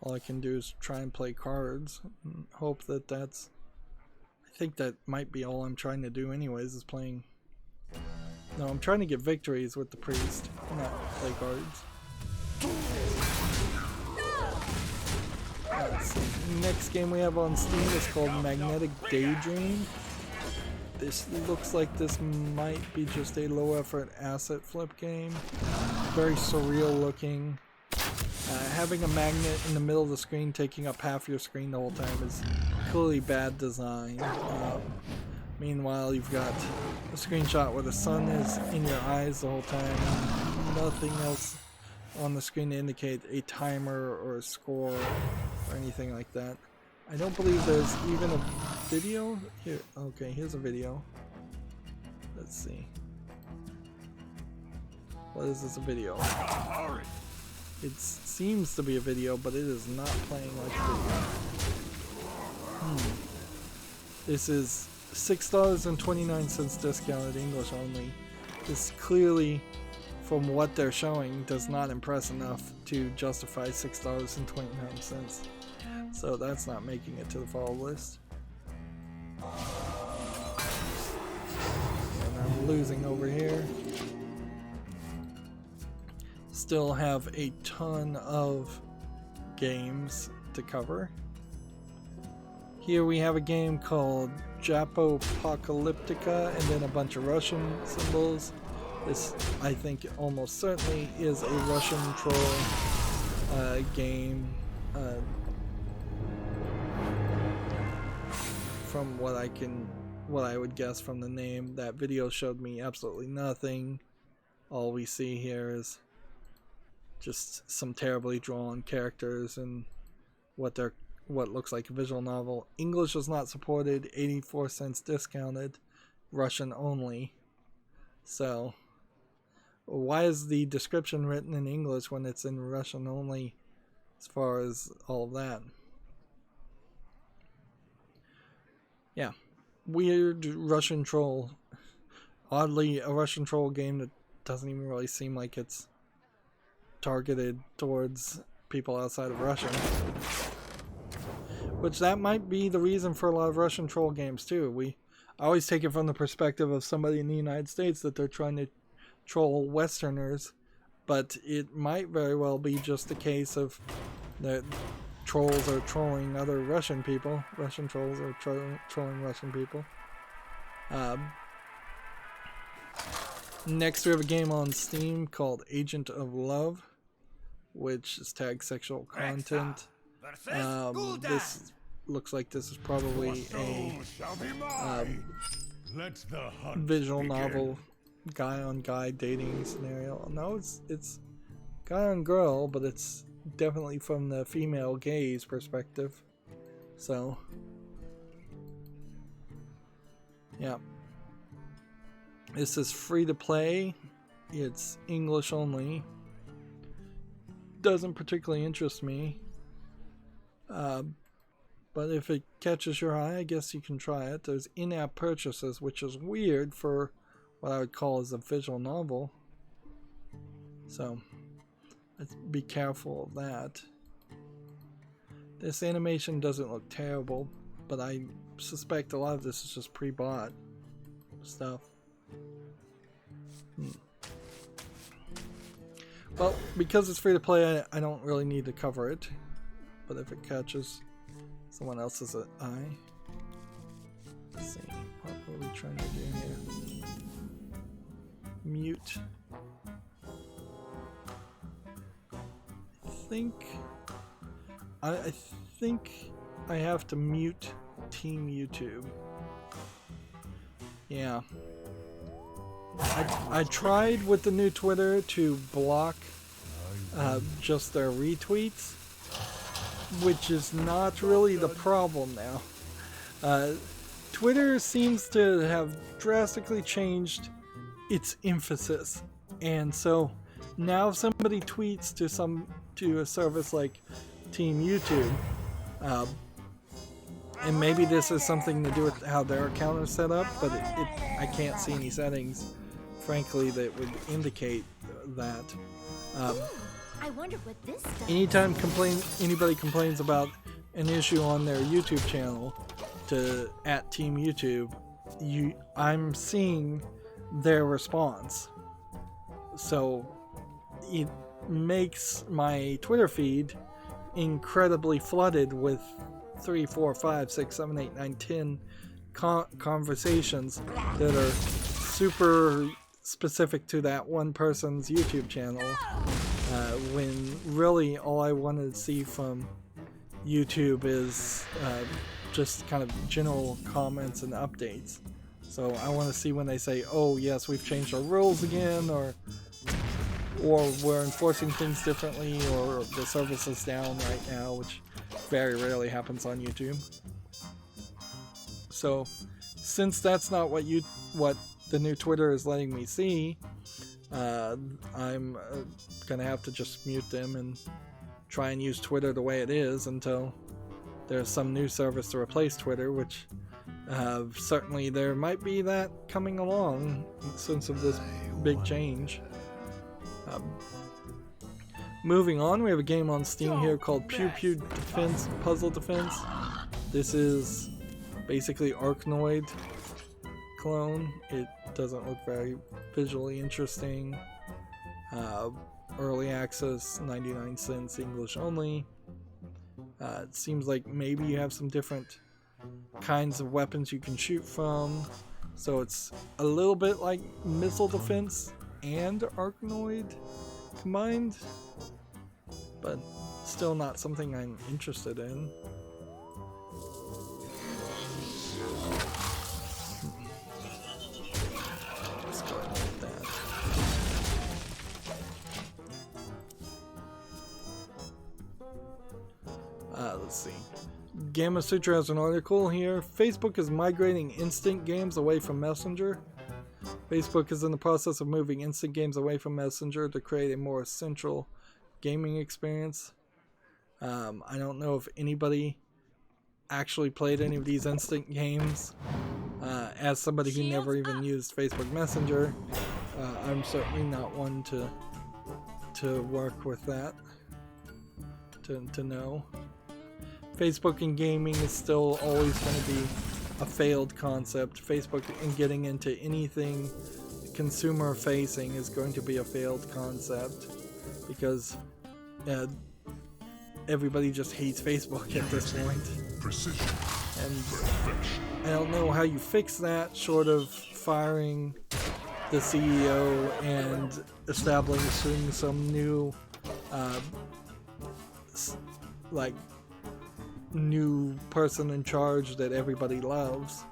all I can do is try and play cards and hope that that's... I think that might be all I'm trying to do anyways, is playing... No, I'm trying to get victories with the priest, not play cards. Let's see. Next game we have on Steam is called Magnetic Daydream. This looks like this might be just a low effort asset flip game. Very surreal looking. Having a magnet in the middle of the screen taking up half your screen the whole time is clearly bad design. Meanwhile, you've got a screenshot where the sun is in your eyes the whole time. Nothing else on the screen to indicate a timer or a score or anything like that. I don't believe there's even a video here. Okay, here's a video. Let's see. What is this a video? It seems to be a video, but it is not playing like a video. This is $6.29 discounted, English only. This clearly, from what they're showing, does not impress enough to justify $6.29. So that's not making it to the follow list. And I'm losing over here. Still have a ton of games to cover. Here we have a game called Japopocalyptica and then a bunch of Russian symbols. This, I think, almost certainly is a Russian troll game. From what I would guess from the name. That video showed me absolutely nothing. All we see here is just some terribly drawn characters and what looks like a visual novel. English is not supported, 84 cents discounted, Russian only. So why is the description written in English when it's in Russian only as far as all of that? Yeah, weird Russian troll. Oddly, a Russian troll game that doesn't even really seem like it's targeted towards people outside of Russia. Which that might be the reason for a lot of Russian troll games too. I always take it from the perspective of somebody in the United States that they're trying to troll Westerners, but it might very well be just a case of that trolls are trolling other Russian people. Russian trolls are trolling Russian people. Next we have a game on Steam called Agent of Love, which is tagged sexual content. This looks like this is probably a visual novel, guy on guy dating scenario. No, it's guy on girl, but it's definitely from the female gaze perspective. So yeah, this is free to play. It's English only. Doesn't particularly interest me, but if it catches your eye, I guess you can try it. There's in-app purchases, which is weird for what I would call as a visual novel, so let's be careful of that. This animation doesn't look terrible, but I suspect a lot of this is just pre-bought stuff. Well, because it's free to play, I don't really need to cover it, but if it catches someone else's eye. Let's see, what are we trying to do here? Mute. I think I have to mute Team YouTube. Yeah. I tried with the new Twitter to block just their retweets, which is not really the problem now. Twitter seems to have drastically changed its emphasis, and so now if somebody tweets to a service like Team YouTube, and maybe this has something to do with how their account is set up, but I can't see any settings, frankly, that would indicate that. I wonder what this does. anytime anybody complains about an issue on their YouTube channel to @Team YouTube, I'm seeing their response. So it makes my Twitter feed incredibly flooded with 3, 4, 5, 6, 7, 8, 9, 10 conversations that are super specific to that one person's YouTube channel, when really all I wanted to see from YouTube is just kind of general comments and updates. So I want to see when they say, oh yes, we've changed our rules again, or we're enforcing things differently, or the service is down right now, which very rarely happens on YouTube. So since that's not what the new Twitter is letting me see, I'm gonna have to just mute them and try and use Twitter the way it is until there's some new service to replace Twitter, which certainly there might be that coming along since of this big change. Moving on, we have a game on Steam here called Pew Pew Defense Puzzle Defense. This is basically Arkanoid clone. It doesn't look very visually interesting. Early access, 99 cents, English only. It seems like maybe you have some different kinds of weapons you can shoot from. So it's a little bit like missile defense and Arkanoid combined, but still not something I'm interested in. Let's go ahead with that. Let's see. Gamma Sutra has an article here. Facebook is migrating instant games away from Messenger. Facebook is in the process of moving instant games away from Messenger to create a more central gaming experience. I don't know if anybody actually played any of these instant games. As somebody who never even used Facebook Messenger, I'm certainly not one to work with that, to know. Facebook and gaming is still always going to be a failed concept. Facebook and getting into anything consumer facing is going to be a failed concept because everybody just hates Facebook at this point. Precision. And I don't know how you fix that short of firing the CEO and establishing some new new person in charge that everybody loves.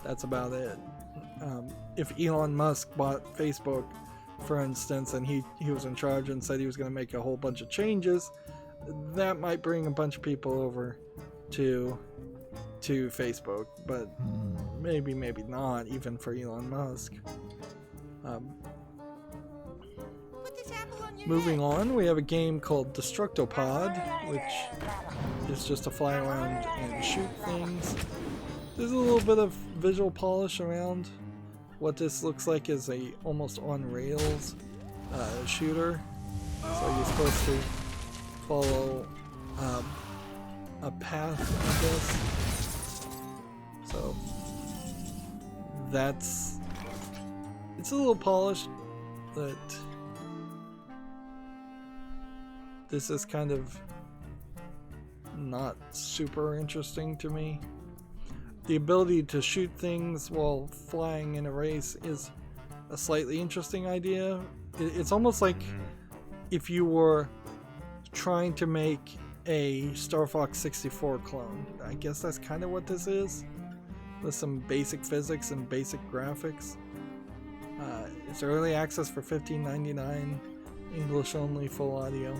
That's about it. If Elon Musk bought Facebook, for instance, and he was in charge and said he was going to make a whole bunch of changes, that might bring a bunch of people over to Facebook, but maybe not, even for Elon Musk. Moving on, we have a game called Destructopod, which is just to fly around and shoot things. There's a little bit of visual polish around what this looks like as a almost on rails shooter. So you're supposed to follow a path, I guess. So it's a little polished, but this is kind of not super interesting to me. The ability to shoot things while flying in a race is a slightly interesting idea. It's almost like if you were trying to make a Star Fox 64 clone. I guess that's kind of what this is, with some basic physics and basic graphics. It's early access for $15.99, English only, full audio.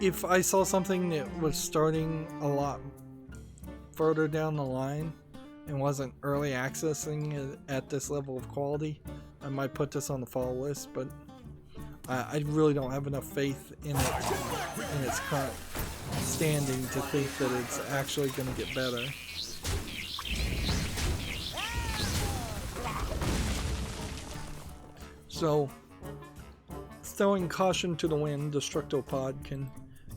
If I saw something that was starting a lot further down the line and wasn't early accessing it at this level of quality, I might put this on the fall list, but I really don't have enough faith in it in its current standing to think that it's actually going to get better. So throwing caution to the wind, Destructopod can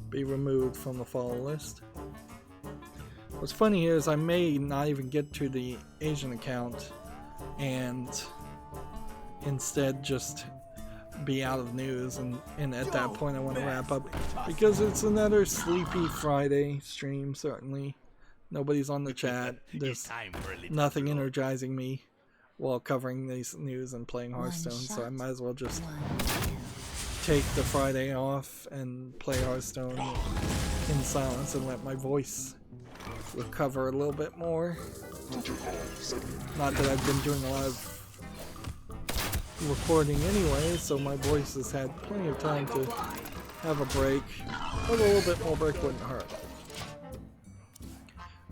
be removed from the follow list. What's funny here is I may not even get to the Asian account and instead just be out of news, and at that point I want to wrap up because it's another sleepy Friday stream. Certainly nobody's on the chat. There's nothing energizing me while covering these news and playing Hearthstone, so I might as well just take the Friday off and play Hearthstone in silence and let my voice recover a little bit more. Not that I've been doing a lot of recording anyway, so my voice has had plenty of time to have a break, but a little bit more break wouldn't hurt.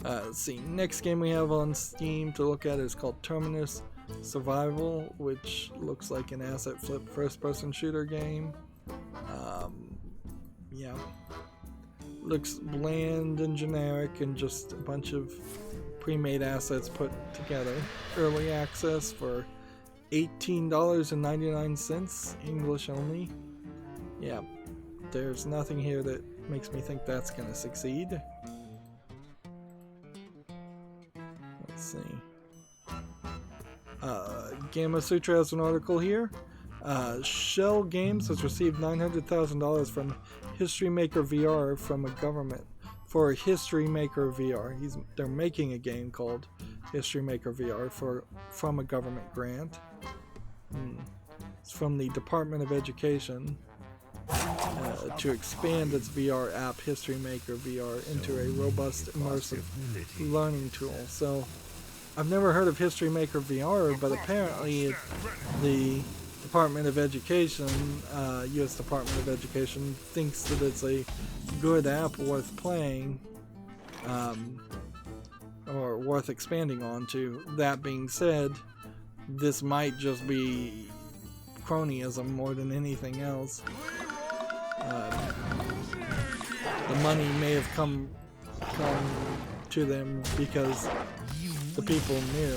Let's see, next game we have on Steam to look at is called Terminus Survival, which looks like an asset flip first-person shooter game. Yeah, looks bland and generic and just a bunch of pre-made assets put together. Early access for $18.99, English only. Yeah, there's nothing here that makes me think that's going to succeed. Let's see. Gamma Sutra has an article here. Shell Games has received $900,000 from History Maker VR from a government for History Maker VR. They're making a game called History Maker VR from a government grant. It's from the Department of Education to expand its VR app History Maker VR into a robust immersive learning tool. So I've never heard of History Maker VR, but apparently the Department of Education, U.S. Department of Education, thinks that it's a good app worth playing, or worth expanding onto. That being said, this might just be cronyism more than anything else. The money may have come to them because the people knew.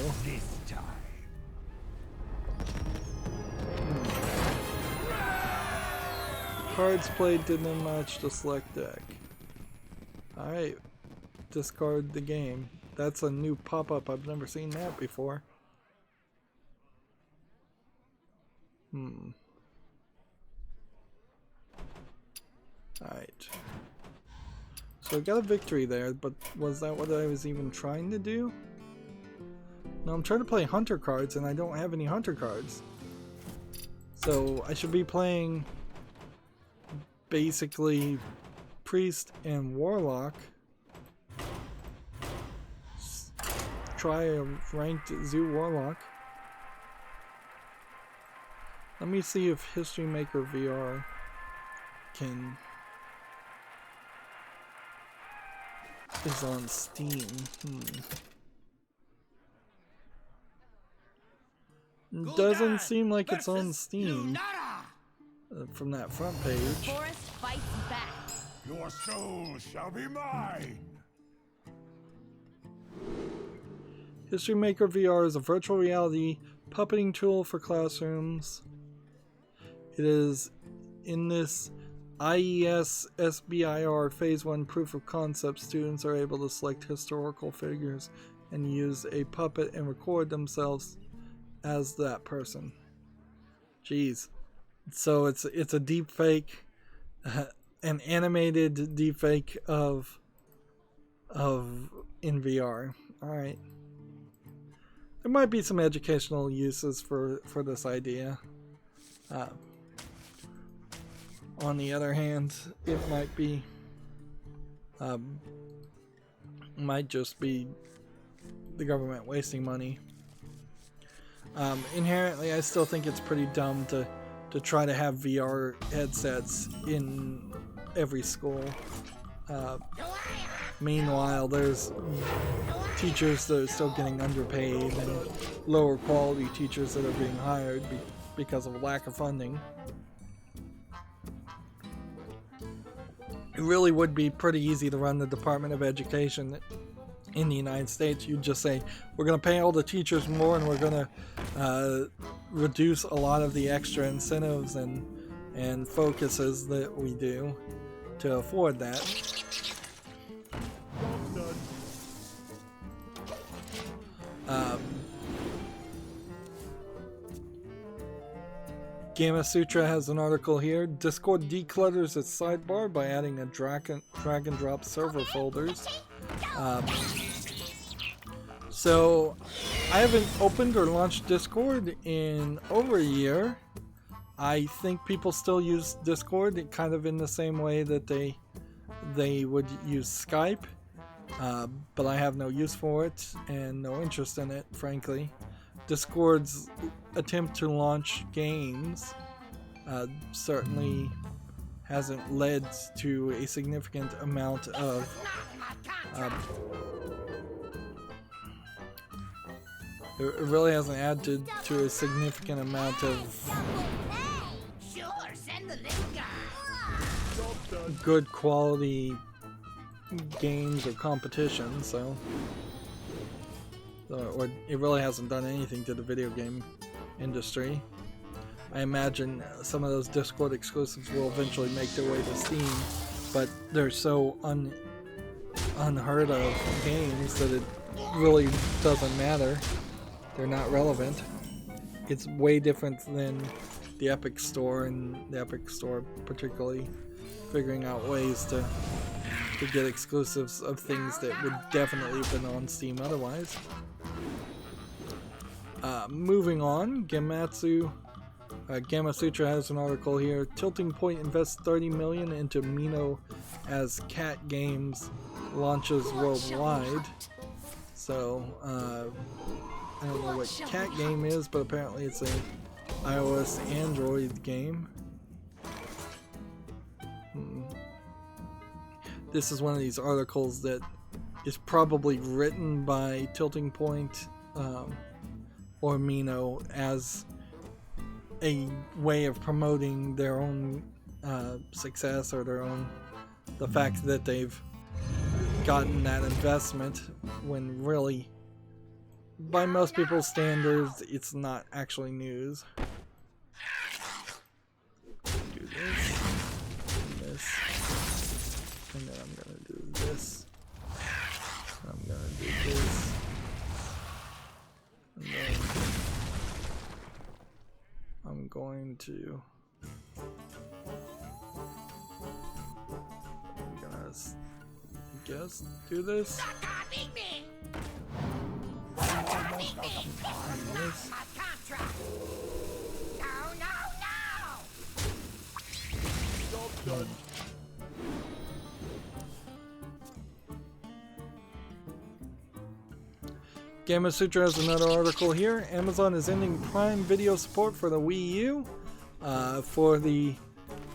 Cards played didn't match the select deck. Alright, discard the game. That's a new pop-up. I've never seen that before. Alright. So I got a victory there, but was that what I was even trying to do? No, I'm trying to play hunter cards and I don't have any hunter cards. So I should be playing basically priest and warlock. Try a ranked zoo warlock. Let me see if History Maker VR is on Steam. Doesn't seem like it's on Steam from that front page. Forest fights back. Your soul shall be mine. History Maker VR is a virtual reality puppeting tool for classrooms. It is in this IES SBIR Phase 1 proof of concept. Students are able to select historical figures and use a puppet and record themselves as that person. Jeez. So it's a deep fake, an animated deep fake of in VR. All right. There might be some educational uses for this idea. On the other hand, it might just be the government wasting money. Inherently, I still think it's pretty dumb to try to have VR headsets in every school. Meanwhile, there's teachers that are still getting underpaid and lower quality teachers that are being hired because of lack of funding. It really would be pretty easy to run the Department of Education in the United States. You'd just say, we're going to pay all the teachers more and we're going to reduce a lot of the extra incentives and and focuses that we do to afford that. Gamma Sutra has an article here. Discord declutters its sidebar by adding a drag and drop server folders. So I haven't opened or launched Discord in over a year. I think people still use Discord kind of in the same way that they would use Skype, but I have no use for it and no interest in it, frankly. Discord's attempt to launch games certainly hasn't led to a significant amount of it really hasn't added to a significant amount of good quality games or competition, so or it really hasn't done anything to the video game industry. I imagine some of those Discord exclusives will eventually make their way to Steam, but they're so unheard of games that it really doesn't matter. They're not relevant. It's way different than the Epic Store, and the Epic Store particularly figuring out ways to get exclusives of things that would definitely have been on Steam otherwise. Moving on, Gamma Sutra has an article here. Tilting Point invests $30 million into Mino as cat games launches worldwide. So, I don't know what cat game is, but apparently it's a iOS Android game. This is one of these articles that is probably written by Tilting Point or Mino as a way of promoting their own success, or the fact that they've gotten that investment, when really, by most people's standards, it's not actually news. Do this, and this, and then I'm gonna do this. I'm gonna do this, and then I'm going to. I'm gonna, I guess, do this. Gamma Sutra has another article here. Amazon is ending Prime Video support for the Wii U for the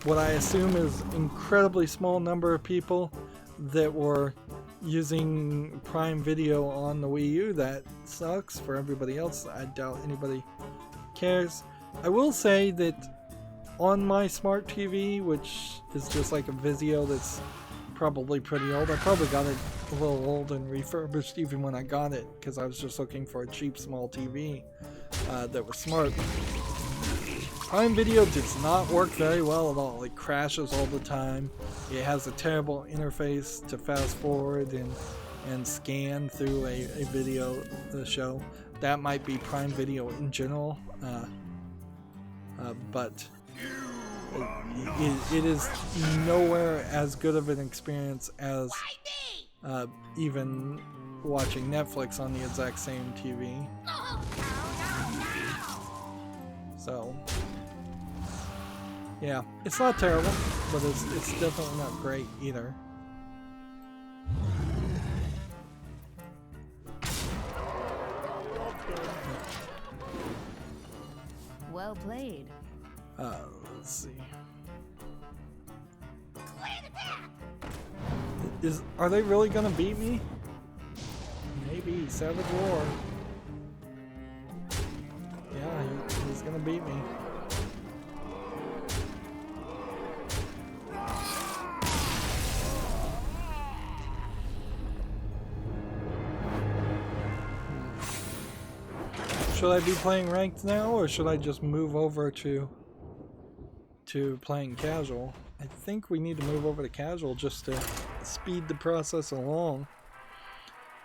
what I assume is incredibly small number of people that were using Prime Video on the Wii U. That sucks. For everybody else, I doubt anybody cares. I will say that on my smart TV, which is just like a Vizio that's probably pretty old, I probably got it a little old and refurbished even when I got it, because I was just looking for a cheap small TV that was smart. Prime Video does not work very well at all. It crashes all the time. It has a terrible interface to fast forward and scan through a video show. That might be Prime Video in general, but it is nowhere as good of an experience as even watching Netflix on the exact same TV. So, yeah, it's not terrible, but it's definitely not great either. Well played. Let's see. Are they really gonna beat me? Maybe. Savage War. Yeah, he's gonna beat me. Should I be playing ranked now, or should I just move over to to playing casual. I think we need to move over to casual just to speed the process along.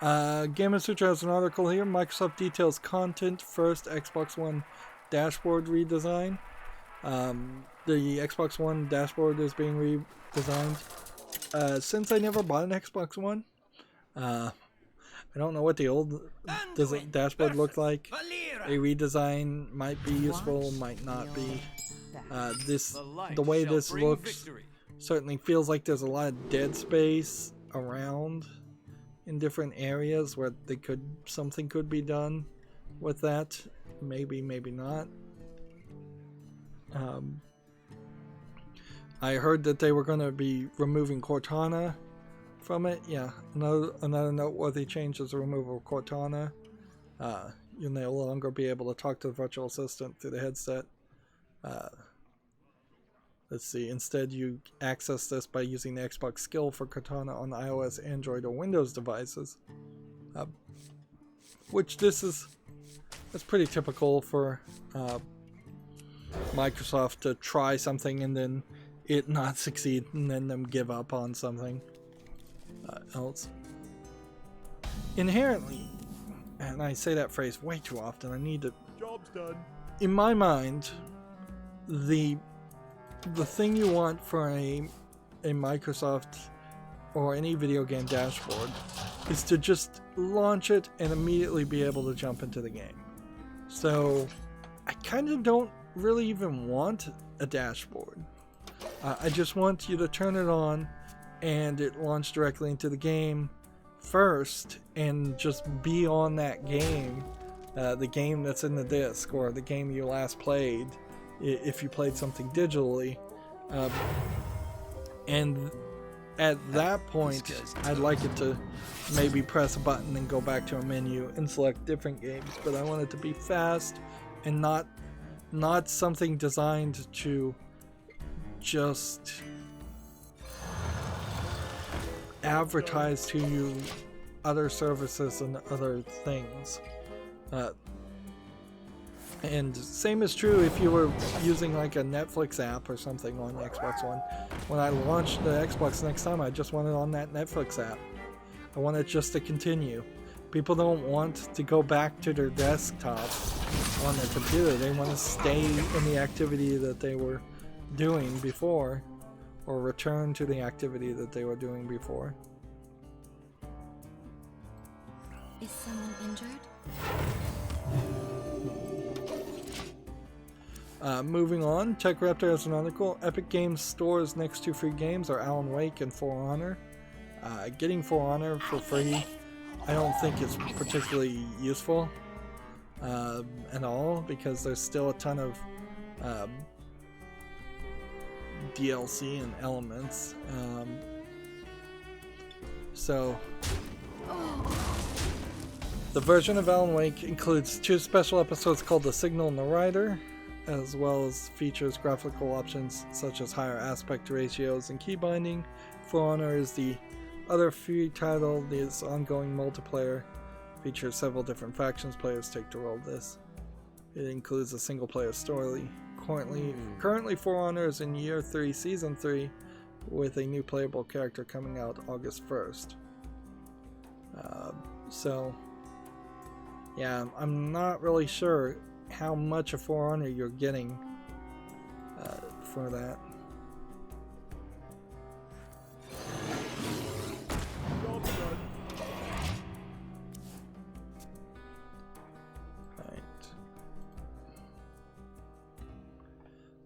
Gamer Sutra has an article here. Microsoft details content first Xbox One dashboard redesign. The Xbox One dashboard is being redesigned. Since I never bought an Xbox One, I don't know what the old dashboard looked like. A redesign might be useful, might not be. The way this looks certainly feels like there's a lot of dead space around in different areas where something could be done with that. Maybe, maybe not. I heard that they were going to be removing Cortana from it. Yeah, another noteworthy change is the removal of Cortana. You'll no longer be able to talk to the virtual assistant through the headset. Let's see, instead you access this by using the Xbox skill for Cortana on iOS, Android, or Windows devices. Which that's pretty typical for Microsoft to try something and then it not succeed and then them give up on something else. Inherently, and I say that phrase way too often, I need to... Job's done. In my mind, the thing you want for a Microsoft or any video game dashboard is to just launch it and immediately be able to jump into the game. So I kind of don't really even want a dashboard. I just want you to turn it on and it launch directly into the game first and just be on that game, the game that's in the disc or the game you last played if you played something digitally, and at that point I'd like it to maybe press a button and go back to a menu and select different games, but I want it to be fast and not something designed to just advertise to you other services and other things. And same is true if you were using like a Netflix app or something on Xbox One. When I launch the Xbox next time, I just want it on that Netflix app. I want it just to continue. People don't want to go back to their desktop on their computer. They want to stay in the activity that they were doing before, or return to the activity that they were doing before. Is someone injured? Moving on, TechRaptor has an article. Epic Games Store's next two free games are Alan Wake and For Honor. Getting For Honor for free, I don't think it's particularly useful at all, because there's still a ton of DLC and elements. So the version of Alan Wake includes 2 special episodes called The Signal and the Rider, as well as features graphical options such as higher aspect ratios and key binding. For Honor is the other free title. This ongoing multiplayer features several different factions players take to roll this. It includes a single player story. Currently For Honor is in Year 3, Season 3, with a new playable character coming out August 1st. So, yeah, I'm not really sure how much of For Honor you're getting for that.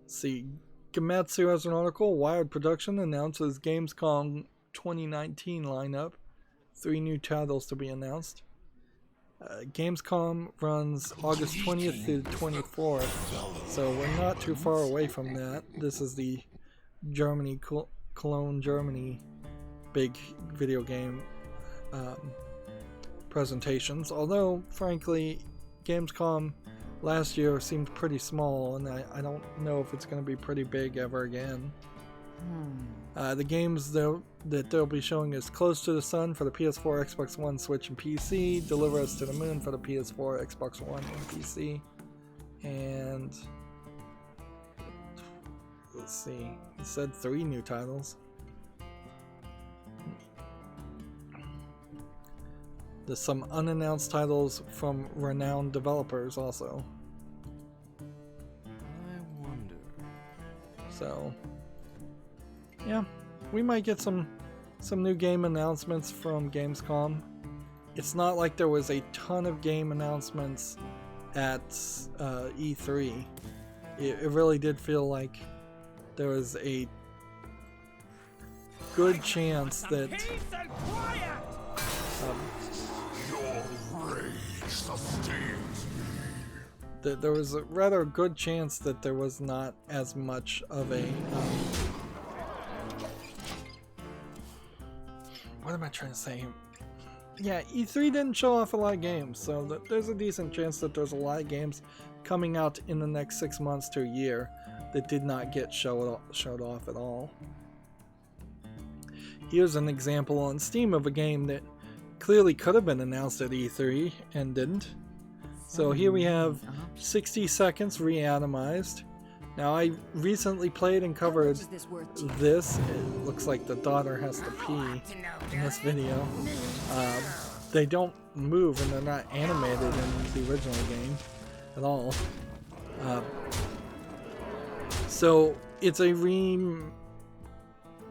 See, Gamatsu has an article. Wired Production announces Gamescom 2019 lineup. 3 new titles to be announced. Gamescom runs August 20th through 24th, so we're not too far away from that. This is the Cologne, Germany big video game presentations. Although, frankly, Gamescom last year seemed pretty small, and I don't know if it's going to be pretty big ever again. The games that they'll be showing is Close to the Sun for the PS4, Xbox One, Switch, and PC. Deliver Us to the Moon for the PS4, Xbox One, and PC. And let's see. It said 3 new titles. There's some unannounced titles from renowned developers also. I wonder. So, yeah, we might get some new game announcements from Gamescom. It's not like there was a ton of game announcements at E3. It really did feel like there was a good chance that that there was a rather good chance that there was not as much of a what am I trying to say? Yeah, E3 didn't show off a lot of games, so there's a decent chance that there's a lot of games coming out in the next 6 months to a year that did not get showed off at all. Here's an example on Steam of a game that clearly could have been announced at E3 and didn't. So here we have 60 Seconds Reatomized. Now I recently played and covered this. It looks like the daughter has to pee in this video. They don't move and they're not animated in the original game at all. So it's a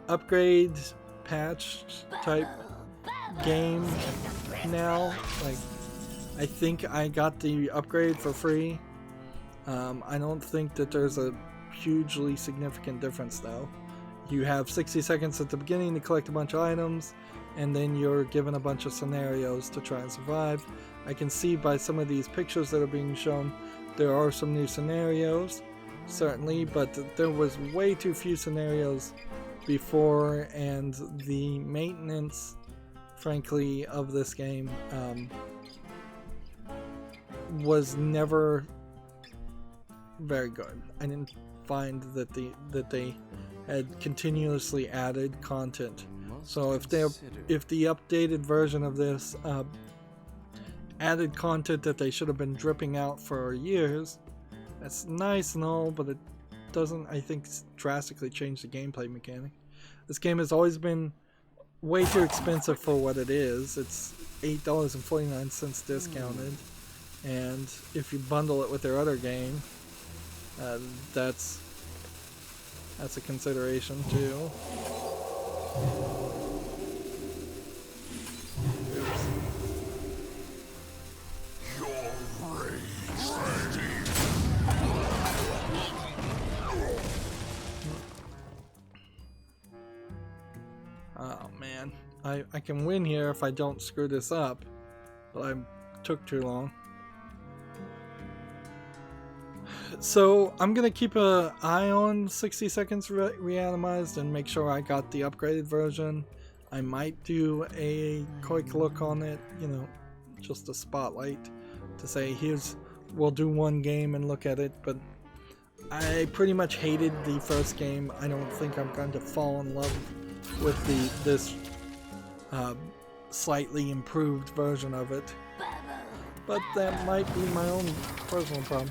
upgrade patch type game now. Like, I think I got the upgrade for free. I don't think that there's a hugely significant difference though. You have 60 seconds at the beginning to collect a bunch of items, and then you're given a bunch of scenarios to try and survive. I can see by some of these pictures that are being shown, there are some new scenarios, certainly, but there was way too few scenarios before, and the maintenance, frankly, of this game was never very good. I didn't find that they had continuously added content. So if the updated version of this added content that they should have been dripping out for years, that's nice and all, but it doesn't, I think, drastically change the gameplay mechanic. This game has always been way too expensive for what it is. It's $8.49 discounted, and if you bundle it with their other game, that's a consideration too. Oh man, I can win here if I don't screw this up, but I took too long. So I'm gonna keep an eye on 60 Seconds Reatomized and make sure I got the upgraded version. I might do a quick look on it, you know, just a spotlight to say we'll do one game and look at it, but I pretty much hated the first game. I don't think I'm going to fall in love with this slightly improved version of it, but that might be my own personal problem.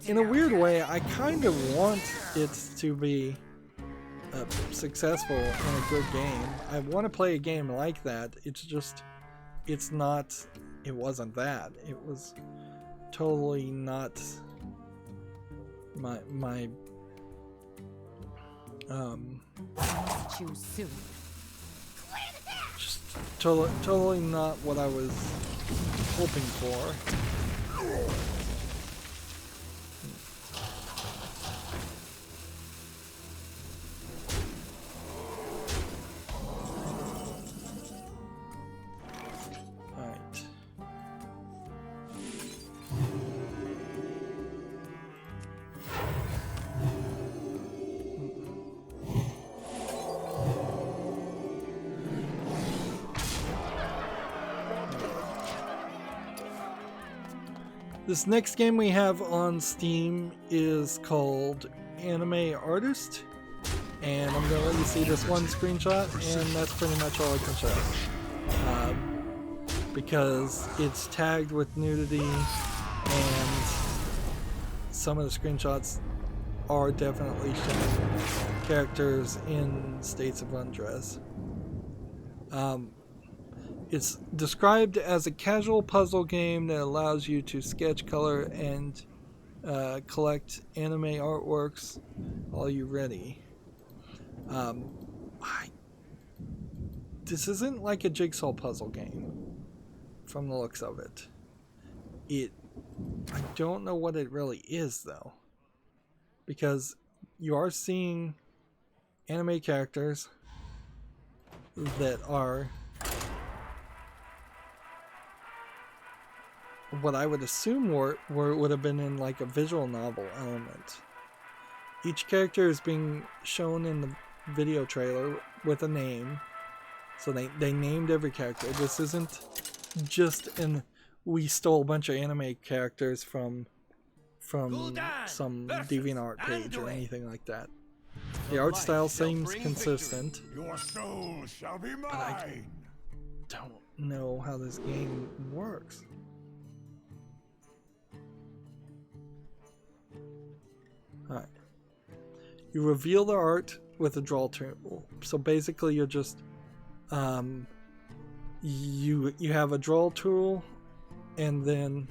In a weird way, I kind of want it to be successful in a good game. I want to play a game like that. It's just, it wasn't that. It was totally not my Choose soon. just totally not what I was hoping for. This next game we have on Steam is called Anime Artist, and I'm going to let you see this one screenshot, and that's pretty much all I can show. Because it's tagged with nudity, and some of the screenshots are definitely showing characters in states of undress. It's described as a casual puzzle game that allows you to sketch, color, and collect anime artworks while you're ready. This isn't like a jigsaw puzzle game from the looks of it. I don't know what it really is though, because you are seeing anime characters that are what I would assume would have been in like a visual novel element. Each character is being shown in the video trailer with a name, so they named every character. This isn't just we stole a bunch of anime characters from some DeviantArt page or anything like that. The art style seems consistent. Your soul shall be But I mine. don't know how this game works. Alright. You reveal the art with a draw tool. So basically you're just you have a draw tool, and then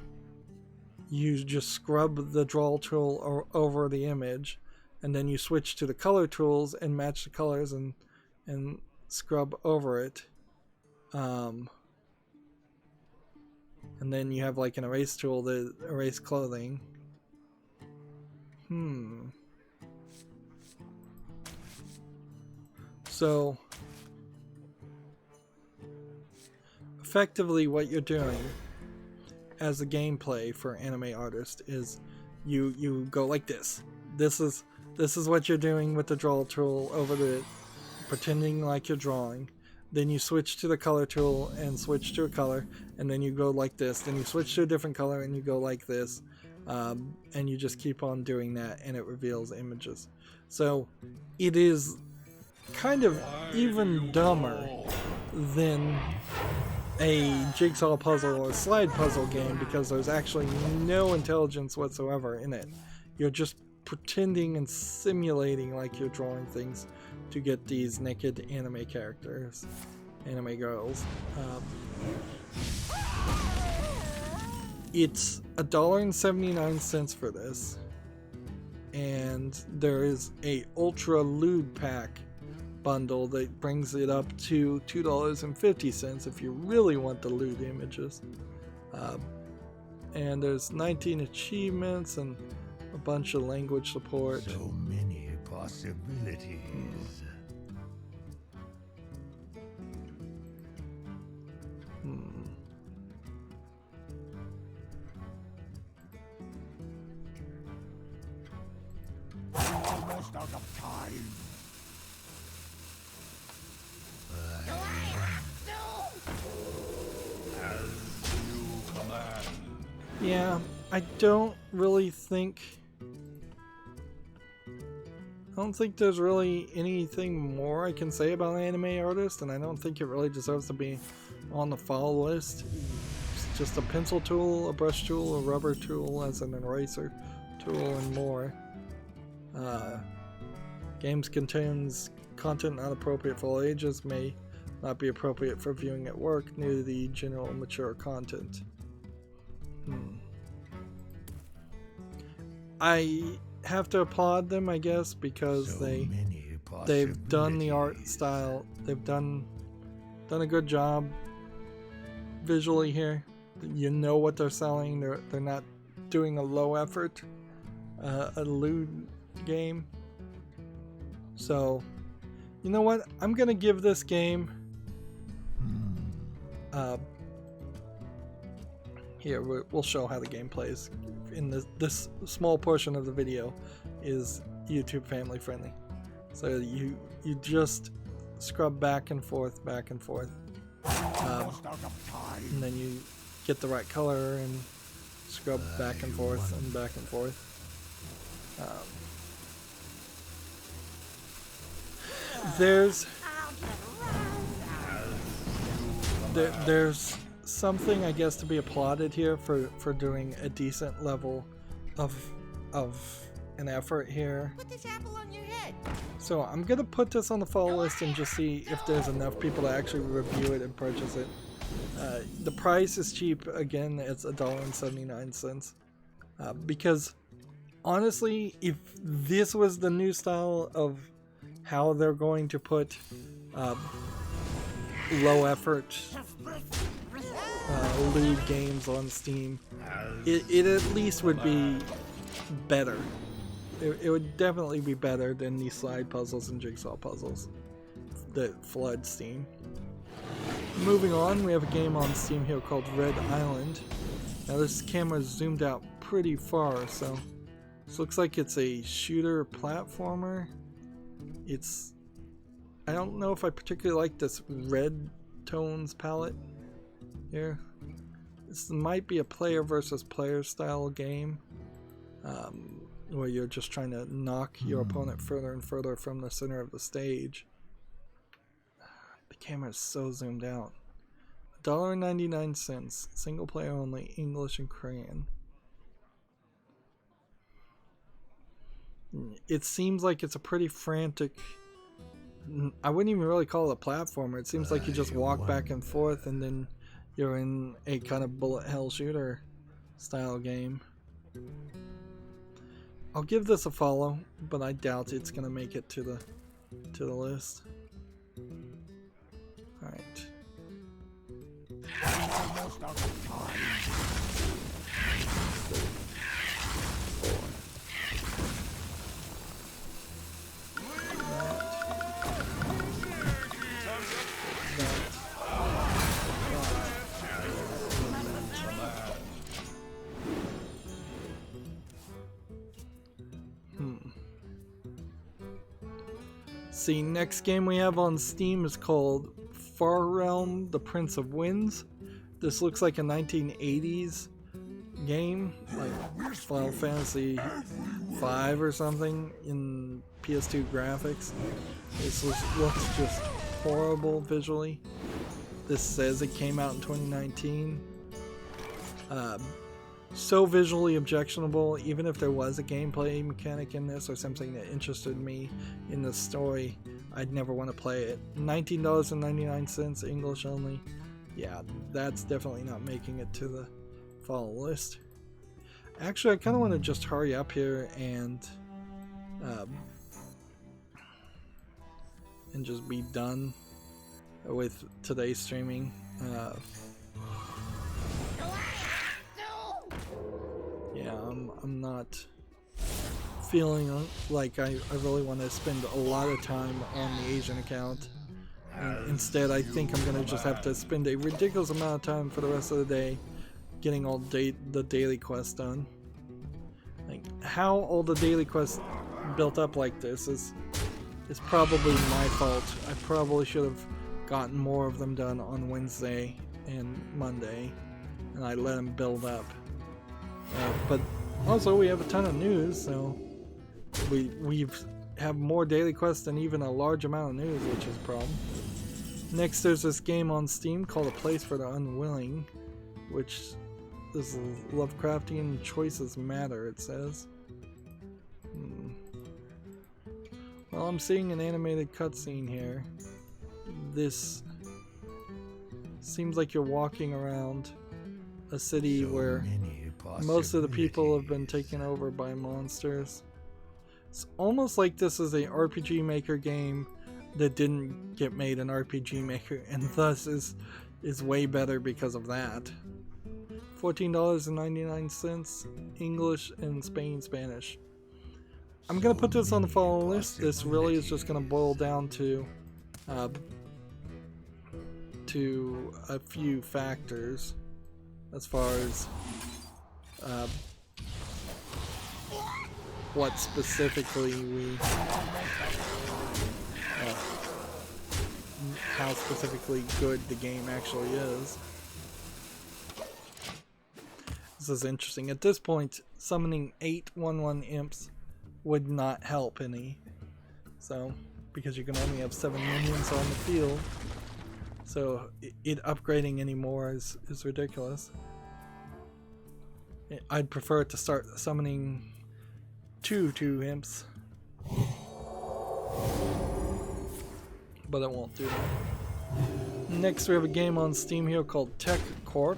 you just scrub the draw tool over the image, and then you switch to the color tools and match the colors and scrub over it. And then you have like an erase tool to erase clothing. So effectively what you're doing as a gameplay for anime artist is you go like this. This is what you're doing with the draw tool over the pretending like you're drawing. Then you switch to the color tool and switch to a color, and then you go like this. Then you switch to a different color and you go like this. And you just keep on doing that, and it reveals images. So it is kind of even dumber than a jigsaw puzzle or slide puzzle game, because there's actually no intelligence whatsoever in it. You're just pretending and simulating like you're drawing things to get these naked anime characters, anime girls. It's $1.79 for this, and there is a ultra lewd pack bundle that brings it up to $2.50 if you really want the lewd images. And there's 19 achievements and a bunch of language support. So many possibilities. Almost out of time. As you command. Yeah, I don't think there's really anything more I can say about Anime Artist, and I don't think it really deserves to be on the follow list. It's just a pencil tool, a brush tool, a rubber tool as an eraser tool, and more. Games contains content not appropriate for all ages, may not be appropriate for viewing at work, nudity, general mature content. I have to applaud them, I guess, because they've done the art style. They've done a good job visually here. You know what they're selling. They're not doing a low effort, a lewd game. So, you know what? I'm gonna give this game. Here, we'll show how the game plays. In this small portion of the video is YouTube family friendly. So you just scrub back and forth, and then you get the right color and scrub back and forth and back and forth. There's something, I guess, to be applauded here for doing a decent level of an effort here. Put this apple on your head. So I'm gonna put this on the follow list and just see if there's enough people to actually review it and purchase it. The price is cheap. Again, it's $1.79. Because honestly, if this was the new style of how they're going to put low effort lewd games on Steam, it at least would be better. It would definitely be better than these slide puzzles and jigsaw puzzles that flood Steam. Moving on, we have a game on Steam here called Red Island. Now this camera is zoomed out pretty far, so this looks like it's a shooter platformer. I don't know if I particularly like this red tones palette here. This might be a player versus player style game, where you're just trying to knock your opponent further and further from the center of the stage. The camera is so zoomed out. $1.99, single player only, English and Korean. It seems like it's a pretty frantic, I wouldn't even really call it a platformer. It seems like you just walk back and forth and then you're in a kind of bullet hell shooter style game. I'll give this a follow, but I doubt it's gonna make it to the list. Alright. Almost out of time. See, next game we have on Steam is called Far Realm: The Prince of Winds. This looks like a 1980s game, like Final Fantasy V or something in PS2 graphics. This looks just horrible visually. This says it came out in 2019. So visually objectionable. Even if there was a gameplay mechanic in this or something that interested me in the story, I'd never want to play it. $19.99, English only. Yeah, that's definitely not making it to the follow list. Actually, I kind of want to just hurry up here and just be done with today's streaming. Yeah, I'm not feeling like I really want to spend a lot of time on the Asian account. And instead, I think I'm going to just have to spend a ridiculous amount of time for the rest of the day getting all the daily quests done. Like, how all the daily quests built up like this is probably my fault. I probably should have gotten more of them done on Wednesday and Monday, and I let them build up. But also we have a ton of news, so we have more daily quests than even a large amount of news, which is a problem. Next, there's this game on Steam called A Place for the Unwilling, which is Lovecraftian choices matter, it says. Well, I'm seeing an animated cutscene here. This seems like you're walking around a city where most of the people have been taken over by monsters. It's almost like this is a RPG Maker game that didn't get made an RPG Maker, and thus is way better because of that. $14.99, English and Spanish. I'm gonna put this on the follow list. This really is just gonna boil down to a few factors as far as what specifically how specifically good the game actually is. This is interesting. At this point, summoning 8 1/1 imps would not help any. So, because you can only have 7 minions on the field, so it upgrading anymore is ridiculous. I'd prefer to start summoning two imps. But it won't do that. Next we have a game on Steam here called Tech Corp,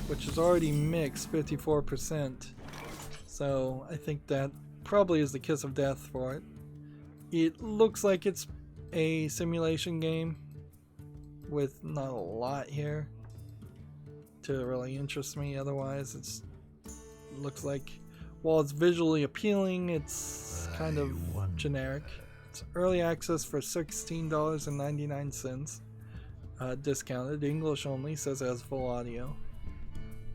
which is already mixed 54%. So I think that probably is the kiss of death for it. It looks like it's a simulation game with not a lot here to really interest me. Otherwise, it looks like, while it's visually appealing, it's kind of generic. It's early access for $16.99, discounted, English only, says it has full audio.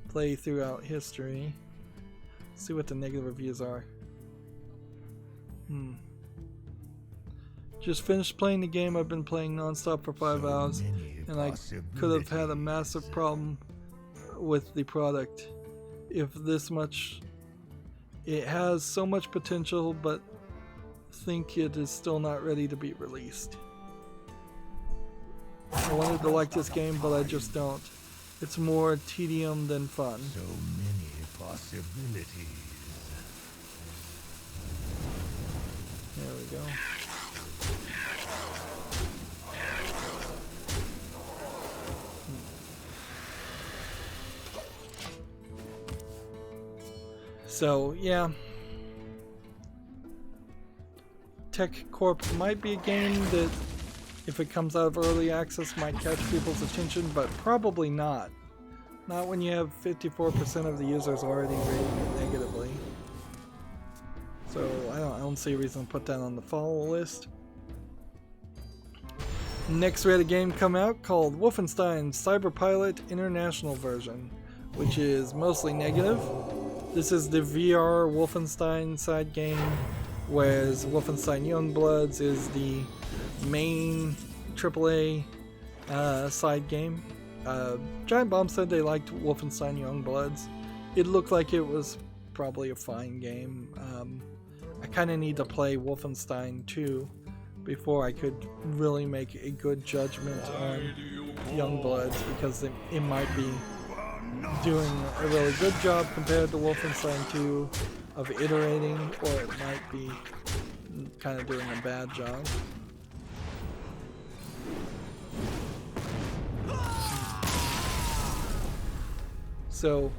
Play throughout history. See what the negative reviews are. Just finished playing the game. I've been playing non-stop for 5 hours, and I could have had a massive problem with the product. If this much, it has so much potential, but think it is still not ready to be released. I wanted to like this game, but I just don't. It's more tedium than fun. So many possibilities. There we go. So, yeah. Tech Corp might be a game that, if it comes out of early access, might catch people's attention, but probably not. Not when you have 54% of the users already rating it negatively. So I don't see a reason to put that on the follow list. Next we had a game come out called Wolfenstein Cyberpilot International version, which is mostly negative. This is the VR Wolfenstein side game, whereas Wolfenstein Youngbloods is the main AAA side game. Giant Bomb said they liked Wolfenstein Youngbloods. It looked like it was probably a fine game. I kind of need to play Wolfenstein 2 before I could really make a good judgment on Youngbloods, because it might be doing a really good job compared to Wolfenstein 2 of iterating, or it might be kind of doing a bad job. So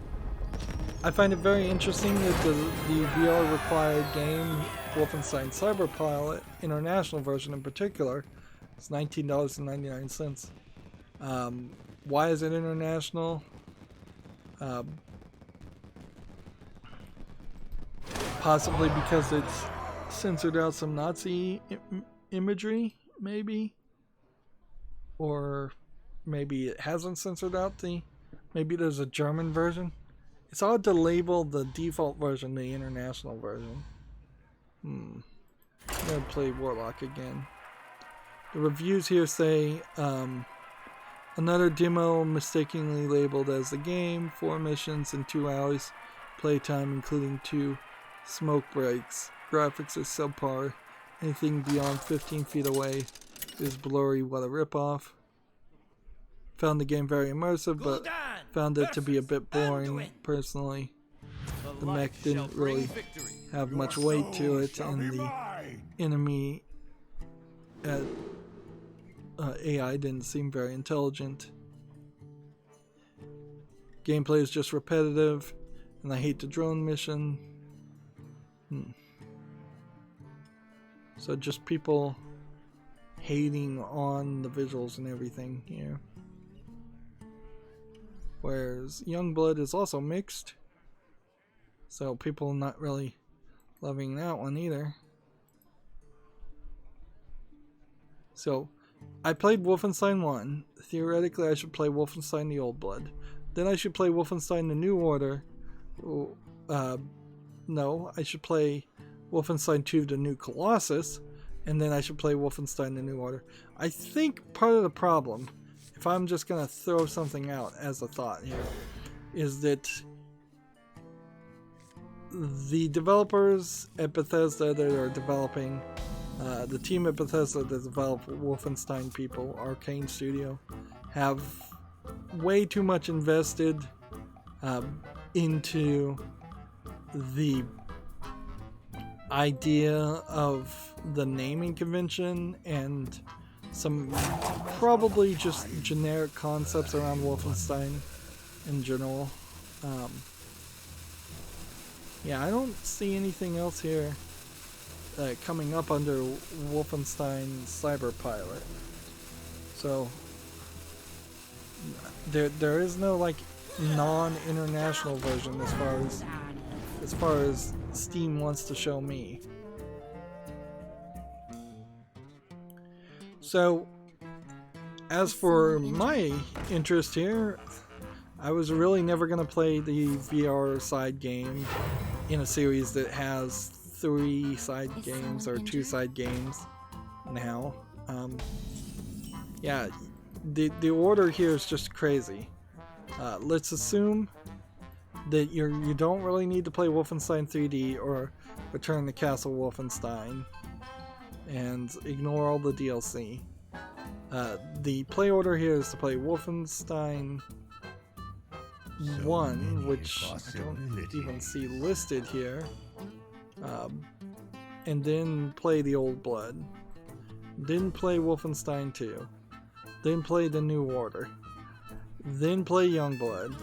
I find it very interesting that the VR required game, Wolfenstein Cyberpilot International version in particular, is $19.99. Why is it international? Possibly because it's censored out some Nazi imagery, maybe? Or maybe it hasn't censored out maybe there's a German version? It's odd to label the default version the international version. I'm gonna play Warlock again. The reviews here say, another demo mistakenly labeled as the game, 4 missions in 2 hours playtime, including 2 smoke breaks. Graphics are subpar. Anything beyond 15 feet away is blurry. What a ripoff. Found the game very immersive, but found it to be a bit boring, personally. The mech didn't really have much weight to it, and the enemy AI didn't seem very intelligent. Gameplay is just repetitive, and I hate the drone mission. So just people hating on the visuals and everything here. Whereas Youngblood is also mixed, so people not really loving that one either. So I played Wolfenstein 1. Theoretically I should play Wolfenstein the Old Blood. Then I should play Wolfenstein the New Order. No, I should play Wolfenstein 2 the New Colossus, and then I should play Wolfenstein the New Order. I think part of the problem, if I'm just going to throw something out as a thought here, is that the developers at Bethesda that are developing, the team at Bethesda that developed Wolfenstein people, Arcane Studio, have way too much invested into the idea of the naming convention and some probably just generic concepts around Wolfenstein in general. Yeah, I don't see anything else here coming up under Wolfenstein Cyberpilot. So there is no like non-international version as far as Steam wants to show me. So as for my interest here, I was really never going to play the VR side game in a series that has 3 side games or 2 side games now. Yeah, the order here is just crazy. Let's assume that you don't really need to play Wolfenstein 3D or Return to Castle Wolfenstein and ignore all the DLC. The play order here is to play Wolfenstein 1, which I don't even see listed here, and then play the Old Blood, then play Wolfenstein 2, then play the New Order, then play Youngblood,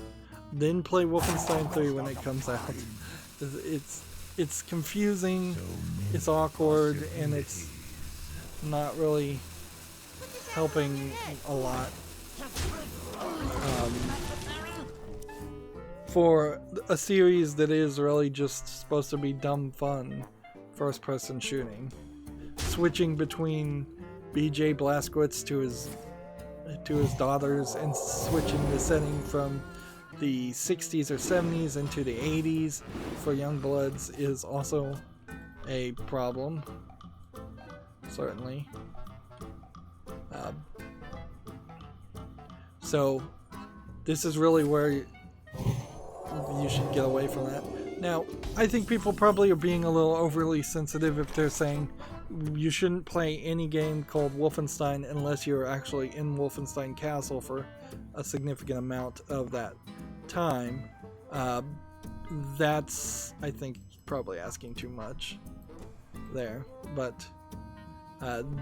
then play Wolfenstein 3 when it comes out. It's confusing, it's awkward, and it's not really helping a lot. For a series that is really just supposed to be dumb fun first-person shooting, switching between BJ Blazkowicz to his daughters and switching the setting from the 60s or 70s into the 80s for Youngbloods is also a problem, certainly. So this is really where you should get away from that. Now, I think people probably are being a little overly sensitive if they're saying you shouldn't play any game called Wolfenstein unless you're actually in Wolfenstein Castle for a significant amount of that time. That's, I think, probably asking too much there. But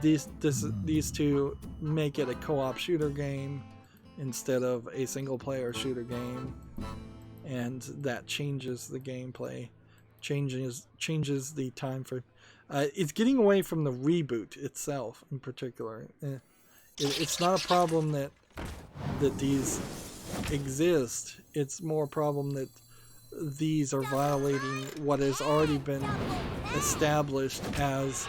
these two make it a co-op shooter game instead of a single-player shooter game, and that changes the gameplay, changes the time for. It's getting away from the reboot itself, in particular. It's not a problem that these exist. It's more a problem that these are violating what has already been established as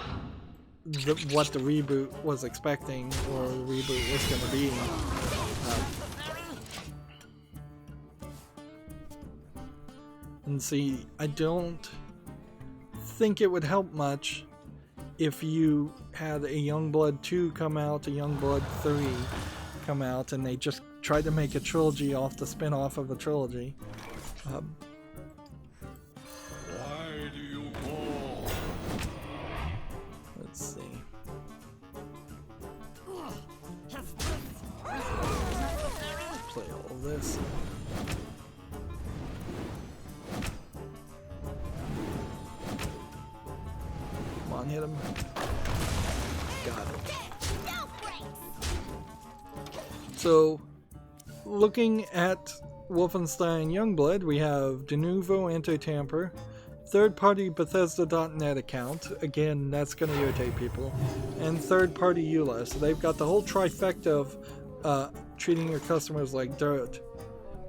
what the reboot was expecting, or the reboot was going to be. And see, I don't think it would help much if you had a Youngblood 2 come out, a Youngblood 3 come out, and they just tried to make a trilogy off the spin-off of a trilogy. Why do you call? Let's see. Play all this. Come on, hit him. Got it. So, looking at Wolfenstein Youngblood, we have Denuvo Anti-Tamper, third-party Bethesda.net account, again, that's going to irritate people, and third-party EULA. So they've got the whole trifecta of treating your customers like dirt.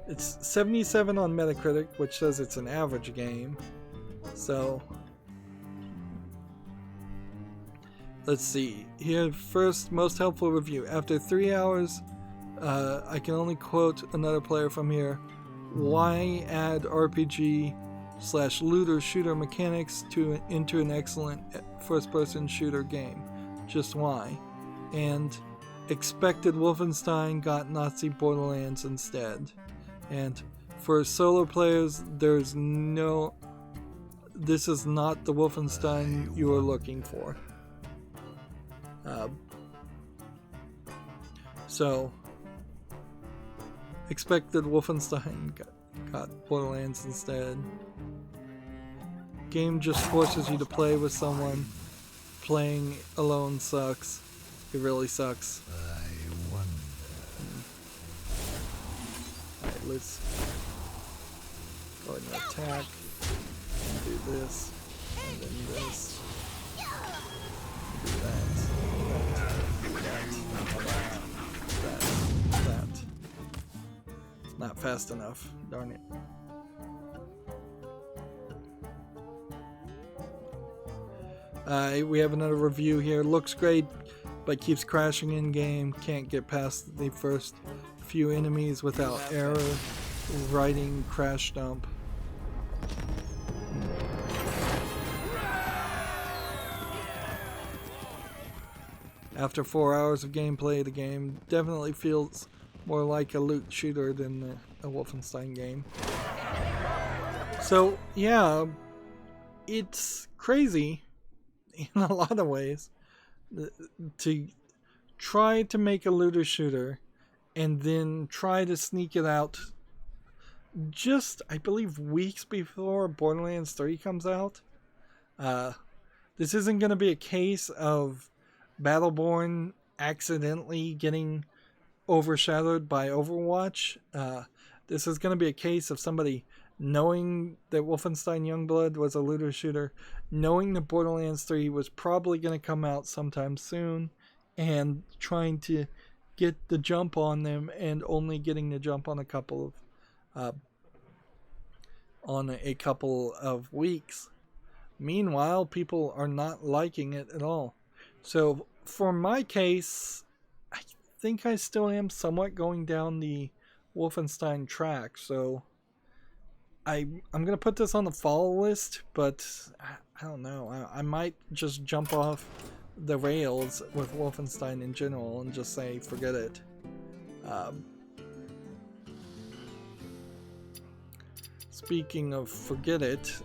It's 77 on Metacritic, which says it's an average game. So, let's see. Here, first, most helpful review. After 3 hours, I can only quote another player from here. Why add RPG/looter shooter mechanics into an excellent first-person shooter game? Just why? And expected Wolfenstein, got Nazi Borderlands instead. And for solo players, this is not the Wolfenstein you are looking for. So, expected Wolfenstein, got Borderlands instead. game just forces you to play with someone. Playing alone sucks. It really sucks. Alright, let's go ahead and attack. And do this. And then this. Do that. That. Not fast enough. Darn it. We have another review here. Looks great, but keeps crashing in game. Can't get past the first few enemies without error. Writing crash dump. After 4 hours of gameplay, the game definitely feels more like a loot shooter than a Wolfenstein game. So yeah, it's crazy in a lot of ways to try to make a looter shooter and then try to sneak it out just, I believe, weeks before Borderlands 3 comes out. This isn't going to be a case of Battleborn accidentally getting overshadowed by Overwatch. This is going to be a case of somebody knowing that Wolfenstein Youngblood was a looter shooter, knowing that Borderlands 3 was probably going to come out sometime soon, and trying to get the jump on them, and only getting the jump on a couple of weeks. Meanwhile, people are not liking it at all. So for my case, I think I still am somewhat going down the Wolfenstein track. So I'm going to put this on the follow list, but I don't know. I might just jump off the rails with Wolfenstein in general and just say, forget it. Speaking of forget it,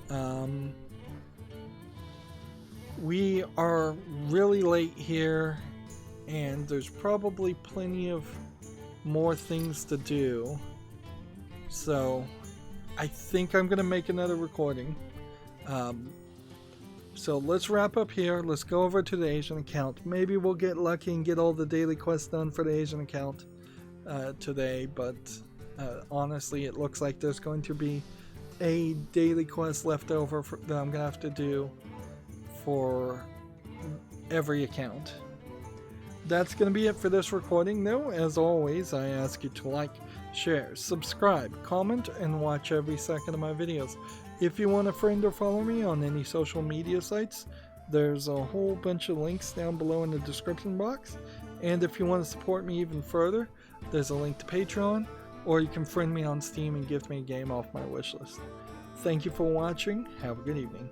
we are really late here, and there's probably plenty of more things to do. So I think I'm going to make another recording. So let's wrap up here. Let's go over to the Asian account. Maybe we'll get lucky and get all the daily quests done for the Asian account today, but honestly, it looks like there's going to be a daily quest left over that I'm going to have to do for every account. That's going to be it for this recording, though. As always, I ask you to like, share, subscribe, comment, and watch every second of my videos. If you want to friend or follow me on any social media sites, there's a whole bunch of links down below in the description box. And if you want to support me even further, there's a link to Patreon, or you can friend me on Steam and gift me a game off my wishlist. Thank you for watching. Have a good evening.